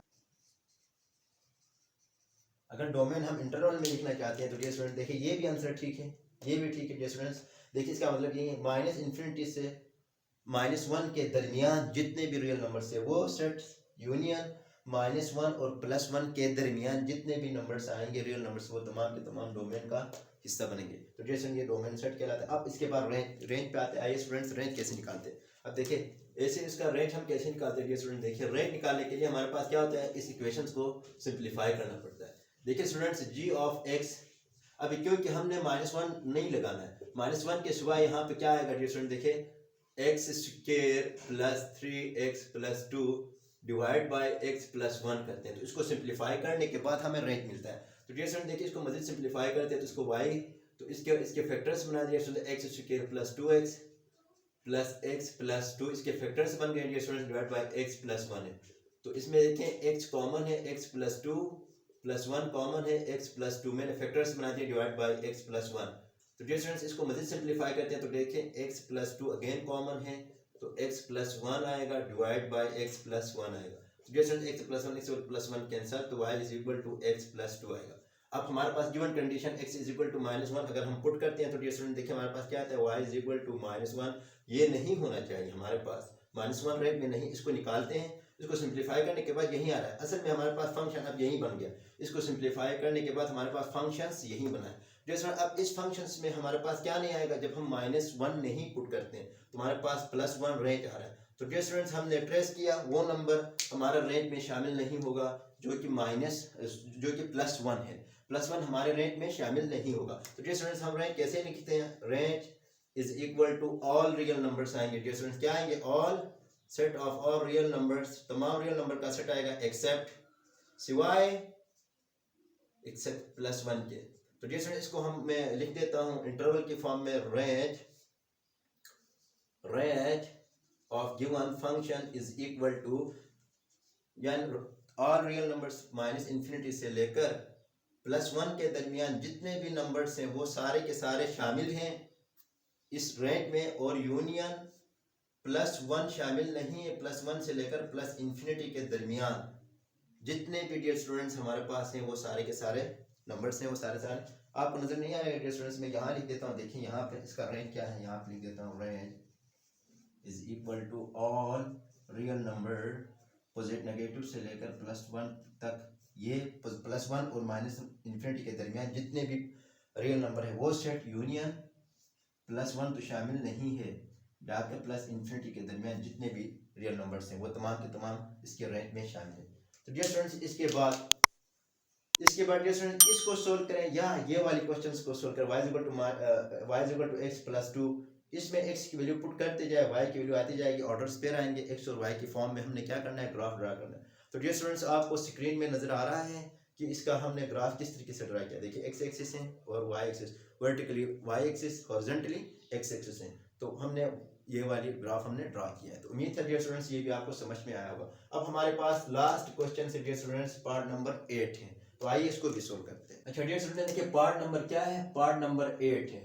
अगर डोमेन हम इंटरवल में लिखना चाहते हैं तो डियर स्टूडेंट देखिए ये भी आंसर ठीक है, ये भी ठीक है डियर स्टूडेंट्स। देखिए इसका मतलब ये है माइनस इन्फिनिटी से -1 के दरमियान जितने भी रियल नंबर्स है वो सेट यूनियन -1 और +1 के दरमियान जितने भी नंबर्स आएंगे रियल नंबर्स वो तमाम के तमाम डोमेन का हिस्सा बनेंगे। तो डियर स्टूडेंट ये डोमेन सेट कहलाता है। अब इसके बाद रेंज पे आते हैं। आइए स्टूडेंट्स रेंज कैसे निकालते हैं। अब देखिए ऐसे इसका रेंज हम कैसे निकालते हैं डियर स्टूडेंट। देखिए रेंज निकालने के लिए हमारे पास क्या होता है, इस इक्वेशंस को सिंप्लीफाई करना पड़ता है। देखिए स्टूडेंट्स जी ऑफ एक्स, अभी क्योंकि हमने -1 नहीं लगाना है, -1 के सिवाय यहाँ पे क्या आएगा डियर स्टूडेंट, देखिए x square plus 3x plus 2 divide by x plus 1 करते हैं। तो इसको सिंप्लीफाई करने के बाद हमें रेंज मिलता है। तो डियर स्टूडेंट देखिए इसको मजीद सिंप्लीफाई करते हैं तो इसको y, तो इसके फैक्टर्स बना दिए student, x square plus 2x plus x plus 2, इसके फैक्टर्स बन गए dear student, divide by x plus 1 है। तो इसमें देखें x कॉमन है, x प्लस 2 प्लस 1 कॉमन है, x प्लस 2 मैंने फैक्टर्स बना दिए, डिवाइड बाय x प्लस 1। तो डियर स्टूडेंट्स इसको मजीद सिंप्लीफाई करते हैं तो देखें x प्लस 2 अगेन कॉमन है तो x प्लस 1 आएगा, डिवाइड बाय x प्लस 1 आएगा। तो dear students x plus 1 cancel, तो y is equal to x plus 2 आएगा। अब हमारे पास given condition x is equal to -1 अगर हम पुट करते हैं तो डियर स्टूडेंट देखिए हमारे पास क्या आता है, y इज इक्वल टू -1। ये नहीं होना चाहिए हमारे पास, -1 रेट में नहीं, इसको निकालते हैं। इसको सिंप्लीफाई करने के बाद यही आ रहा है। असल में हमारे पास फंक्शन अब यही बन गया। इसको सिंप्लीफाई करने के बाद हमारे पास फंक्शंस यही बना है। जैसे अब इस फंक्शंस में हमारे पास क्या नहीं आएगा, जब हम -1 नहीं पुट करते हैं तो हमारे पास +1 रेंज आ रहा है। तो डियर स्टूडेंट्स हमने ट्रेस किया, वो नंबर हमारा रेंज में शामिल नहीं होगा जो कि +1 है। +1 हमारे रेंज में शामिल नहीं होगा। तो डियर स्टूडेंट्स हम रेंज कैसे लिखते हैं, range is equal to all real numbers आएंगे डियर स्टूडेंट्स, क्या आएंगे, all set of all real numbers, तमाम रियल नंबर का सेट आएगा एक्सेप्ट, सिवाय एक्सेप्ट +1 के। तो डियर स्टूडेंट्स इसको हम मैं लिख देता हूं इंटरवल के फॉर्म में, range of given function is equal to, यानी ऑल रियल नंबर्स -इन्फिनिटी से लेकर +1 के दरमियान जितने भी नंबर्स हैं वो सारे के सारे शामिल हैं इस रेंज में, और यूनियन +1 शामिल नहीं है, +1 से लेकर +इन्फिनिटी के दरमियान जितने भी डियर स्टूडेंट्स हमारे पास हैं वो सारे के सारे नंबर्स हैं, वो सारे आपको नजर नहीं आएगा डियर स्टूडेंट्स। मैं यहाँ लिख देता हूँ, देखिए यहाँ पे इसका रेंज क्या है, यहाँ पे लिख देता हूँ, range is equal to all real number positive negative से लेकर +1 तक, ये +1 और -इन्फिनिटी के दरमियान जितने भी रियल नंबर है वो सेट यूनियन +1 तो शामिल नहीं है, डाके +इन्फिनिटी के दरमियान जितने भी रियल नंबर्स हैं वो तमाम के तमाम इसके रेंज में शामिल है। तो डियर स्टूडेंट्स इसके बाद डियर स्टूडेंट्स इसको सोल्व करें, या ये वाली क्वेश्चंस को सोल्व करें, y is equal to x plus 2, इसमें x की वैल्यू पुट करते जाए, y की वैल्यू आती जाएगी, ऑर्डर्स पेयर आएंगे, x और y की फॉर्म में हमने क्या करना है, ग्राफ ड्रा करना है। तो डियर स्टूडेंट्स आपको स्क्रीन में नजर आ रहा है कि इसका हमने ग्राफ किस तरीके से ड्रा किया। देखिए x एक्सिस है और y axis, vertically y axis, horizontally x axis है। तो हमने ये वाली ग्राफ हमने ड्रा किया है। तो उम्मीद है डियर स्टूडेंट्स ये भी आपको समझ में आया होगा। अब हमारे पास लास्ट क्वेश्चन से डियर स्टूडेंट्स पार्ट नंबर 8 है, तो आइए इसको भी सोल्व करते हैं। अच्छा डियर स्टूडेंट देखिए पार्ट नंबर क्या है, पार्ट नंबर 8 है।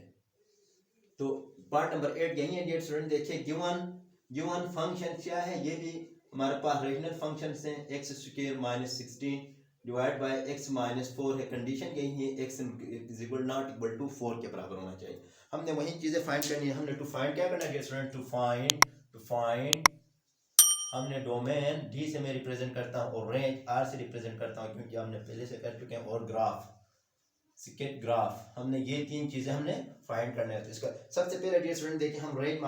तो पार्ट नंबर 8 यही है डियर स्टूडेंट। देखिए गिवन फंक्शन क्या है, ये भी हमारे पास रेशनल फंक्शंस हैं, x square -16 divide by x -4 है। कंडीशन यही है x is equal not equal to 4 के बराबर होना चाहिए। हमने वही चीजें फाइंड करनी है। हमने टू फाइंड क्या करना है डियर स्टूडेंट, टू फाइंड हमने डोमेन d से मैं रिप्रेजेंट करता हूँ और रेंज r से रिप्रेजेंट करता हूँ, क्योंकि हमने पहले से कर चुके हैं, और ग्राफ स्केट ग्राफ, हमने ये तीन चीजें हमने फाइंड करना है। तो इसका सबसे पहले डियर स्टूडेंट देखिए हम रेंज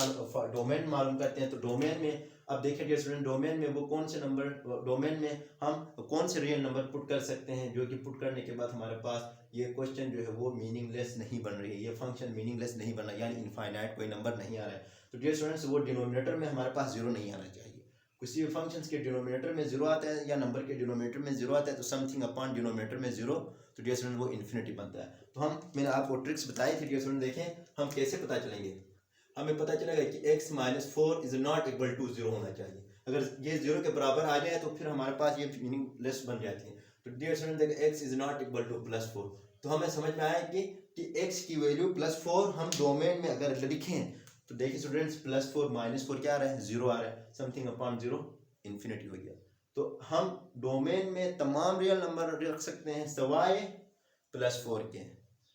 डोमेन मालूम करते हैं। तो डोमेन में अब देखिए डियर स्टूडेंट, डोमेन में वो कौन से नंबर, डोमेन में हम कौन से रियल नंबर पुट कर सकते हैं, जो कि पुट करने के बाद हमारे पास ये क्वेश्चन जो है वो मीनिंगलेस नहीं बन रही है, ये फंक्शन मीनिंगलेस नहीं बन रहा, यानी इनफाइनाइट कोई नंबर नहीं आ रहा है। तो डियर स्टूडेंट्स वो डिनोमिनेटर में हमारे पास 0 नहीं आना चाहिए। किसी भी फंक्शन के डिनोमिनेटर में जीरो आता है या नंबर के डिनोमिनेटर में जीरो आता है तो समथिंग अपॉन डिनोमिनेटर में जीरो, तो डियर स्टूडेंट वो इन्फिनिटी बनता है। तो मैंने आपको ट्रिक्स बताई थी डियर स्टूडेंट, देखें हम कैसे पता चलेंगे। हमें पता चलेगा कि x minus 4 is not equal to zero होना चाहिए। अगर ये जीरो के बराबर आ जाए तो फिर हमारे पास ये मीनिंगलेस बन जाती है। तो डियर स्टूडेंट देखिए x is not equal to +4, तो हमें समझ में आया कि x की वैल्यू +4 हम डोमेन में अगर लिखें तो देखिए स्टूडेंट्स +4 -4 क्या आ रहा है, जीरो आ रहा है, समथिंग अपॉन जीरो इन्फिनिटी हो गया। तो हम डोमेन में तमाम रियल नंबर रख सकते हैं सवाए +4 के।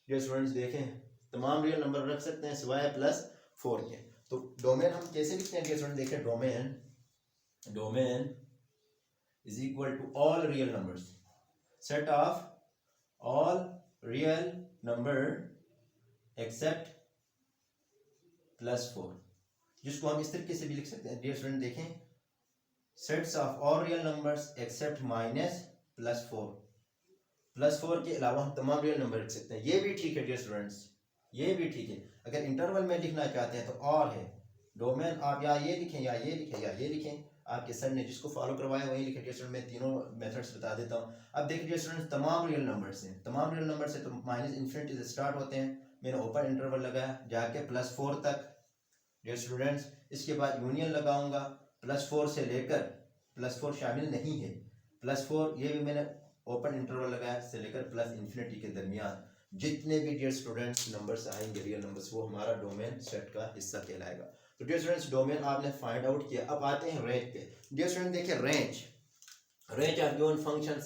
डियर स्टूडेंट्स देखें तमाम रियल नंबर रख सकते हैं सिवाय +4 के। तो डोमेन हम कैसे लिखते हैं डियर स्टूडेंट, देखें domain is equal to all real numbers, set of all real number except +4, जिसको हम इस तरीके से भी लिख सकते हैं डियर स्टूडेंट, देखें sets of all real numbers accept -+4, +4 के अलावा हम तमाम रियल नंबर लिख सकते हैं। ये भी ठीक है डियर स्टूडेंट्स, ये भी ठीक है। अगर इंटरवल में लिखना चाहते हैं तो और है डोमेन, आप या ये लिखें या ये लिखें या ये लिखें, आपके सर ने जिसको फॉलो करवाया वही लिखे। डियर स्टूडेंट मैं तीनों मेथड्स बता देता हूँ। अब देखिए डियर स्टूडेंट तमाम रियल नंबर से तो -इन्फिनिटी से स्टार्ट होते हैं। मैंने ओपन इंटरवल लगाया जाके +4 तक डियर स्टूडेंट्स, इसके बाद यूनियन लगाऊंगा +4 से लेकर, +4 शामिल नहीं है, +4 ये भी मैंने ओपन इंटरवल लगाया से लेकर +इन्फिनिटी के दरमियान जितने भी डियर स्टूडेंट्स नंबर्स आएंगे रियल नंबर्स, वो हमारा डोमेन सेट का हिस्सा कहलाएगा। तो डियर स्टूडेंट्स डोमेन आपने फाइंड आउट किया। अब आते हैं रेंज पे। डियर स्टूडेंट देखिए range of given functions,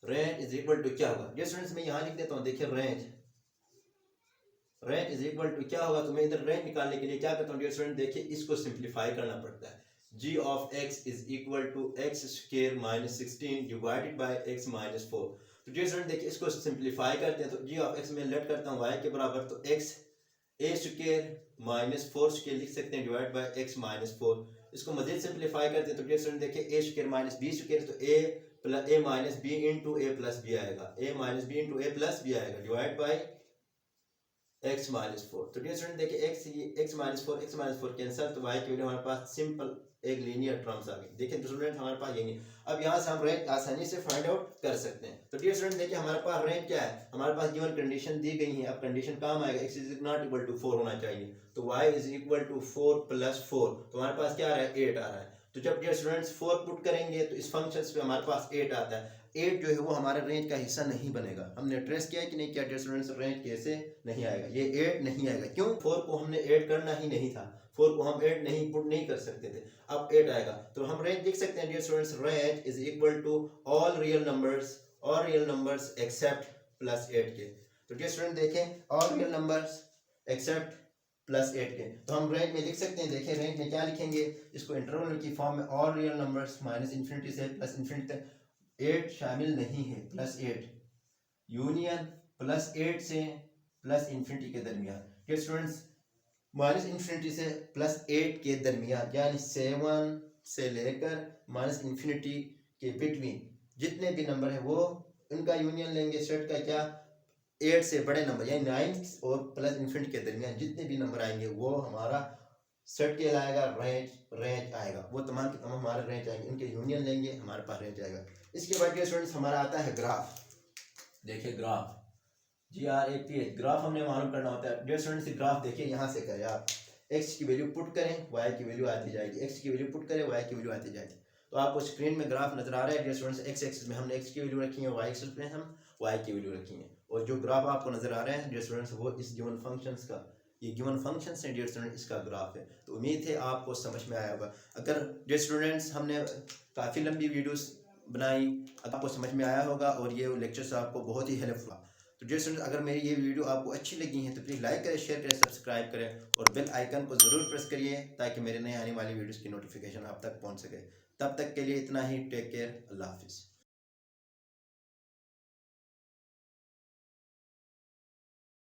range is equal to क्या होगा। डियर स्टूडेंट्स मैं यहाँ लिख देता हूँ, देखिए रेंज इज इक्वल टू क्या होगा। तो मैं इधर रेंज निकालने के लिए क्या करता हूँ डियर स्टूडेंट, देखिए इसको सिंप्लीफाई करना पड़ता है। g of x is equal to x square -16 divided by x -4। तो डियर स्टूडेंट देखिए इसको सिंप्लीफाई करते हैं तो g ऑफ x में लेट करता हूँ y के बराबर, तो x a स्क्वायर -4 स्क्वायर लिख सकते हैं डिवाइड बाय x -4। इसको मजीद सिंप्लीफाई करते हैं तो डियर स्टूडेंट देखिए a स्क्वायर -b स्क्वायर, तो a minus B into A plus B आएगा, a minus B into A plus B आएगा डिवाइड बाय x -4। तो डियर स्टूडेंट देखिए x -4 कैंसिल, तो y की वैल्यू हमारे पास सिंपल एक लीनियर टर्म्स आ गई। देखिए स्टूडेंट हमारे पास ये नहीं, अब यहाँ से हम रेंज आसानी से फाइंड आउट कर सकते हैं। तो डियर स्टूडेंट देखिए हमारे पास रेंज क्या है, हमारे पास गिवन कंडीशन दी गई है। अब कंडीशन काम आएगा x is not equal to 4 होना चाहिए, तो y इज इक्वल टू 4 + 4, तो हमारे पास क्या आ रहा है 8 आ रहा है। तो जब डियर स्टूडेंट्स 4 पुट करेंगे तो इस फंक्शन पे हमारे पास 8 आता है। 8 जो है वो हमारे रेंज का हिस्सा नहीं बनेगा। हमने ट्रेस किया है कि नहीं किया डियर स्टूडेंट्स, रेंज कैसे नहीं आएगा, ये 8 नहीं आएगा। क्यों, 4 को हमने ऐड करना ही नहीं था, 4 को हम ऐड नहीं पुट नहीं कर सकते थे, अब 8 आएगा। तो हम रेंज लिख सकते हैं dear students, range is equal to all real numbers except +8 के। तो डियर स्टूडेंट देखें ऑल रियल नंबर्स एक्सेप्ट +8 के, तो हम रेंज में लिख सकते हैं। देखिए रेंज में क्या लिखेंगे, इसको इंटरवल की फॉर्म में ऑल रियल नंबर्स -इन्फिनिटी से +इन्फिनिटी तक 8 शामिल नहीं है, +8 यूनियन +8 से +इन्फिनिटी के दरमियान। डियर स्टूडेंट्स -इन्फिनिटी से +8 के दरमियान यानी 7 से लेकर -इन्फिनिटी के बिटवीन जितने भी नंबर है वो उनका यूनियन लेंगे। सेट का क्या, 8 से बड़े नंबर यानी 9 और +इन्फिनिटी के दरमियान जितने भी नंबर आएंगे वो हमारा सेट कहलाएगा, रेंज आएगा। वो तमाम के तमाम हमारे रेंज आएंगे, उनके यूनियन लेंगे, हमारे पास रेंज आएगा। इसके बाद स्टूडेंट्स हमारा आता है ग्राफ। देखिए ग्राफ GRAPH, ग्राफ हमने मालूम करना होता है। डियर स्टूडेंट्स ग्राफ देखिए यहाँ से करें आप, x की वैल्यू पुट करें y की वैल्यू आती जाएगी, x की वैल्यू पुट करें y की वैल्यू आती जाएगी। तो आपको स्क्रीन में ग्राफ नजर आ रहा है डियर स्टूडेंट्स, x एक्सिस में हमने x की वैल्यू रखी है, y एक्सिस में हम y की वैल्यू रखी है, और जो ग्राफ आपको नजर आ रहा है डियर स्टूडेंट्स वो इस गिवन फंक्शंस का, ये गिवन फंक्शंस है डियर स्टूडेंट, इसका ग्राफ है। तो उम्मीद है आपको समझ में आया होगा। अगर डियर स्टूडेंट्स हमने काफ़ी लंबी वीडियोस बनाई, आपको समझ में आया होगा और ये लेक्चर्स आपको बहुत ही हेल्पफुल। तो डियर स्टूडेंट्स अगर मेरी ये वीडियो आपको अच्छी लगी है तो प्लीज़ लाइक करें, शेयर करें, सब्सक्राइब करें और बेल आइकन को ज़रूर प्रेस करिए ताकि मेरे नए आने वाली वीडियोस की नोटिफिकेशन आप तक पहुंच सके। तब तक के लिए इतना ही, टेक केयर, अल्लाह हाफिज़।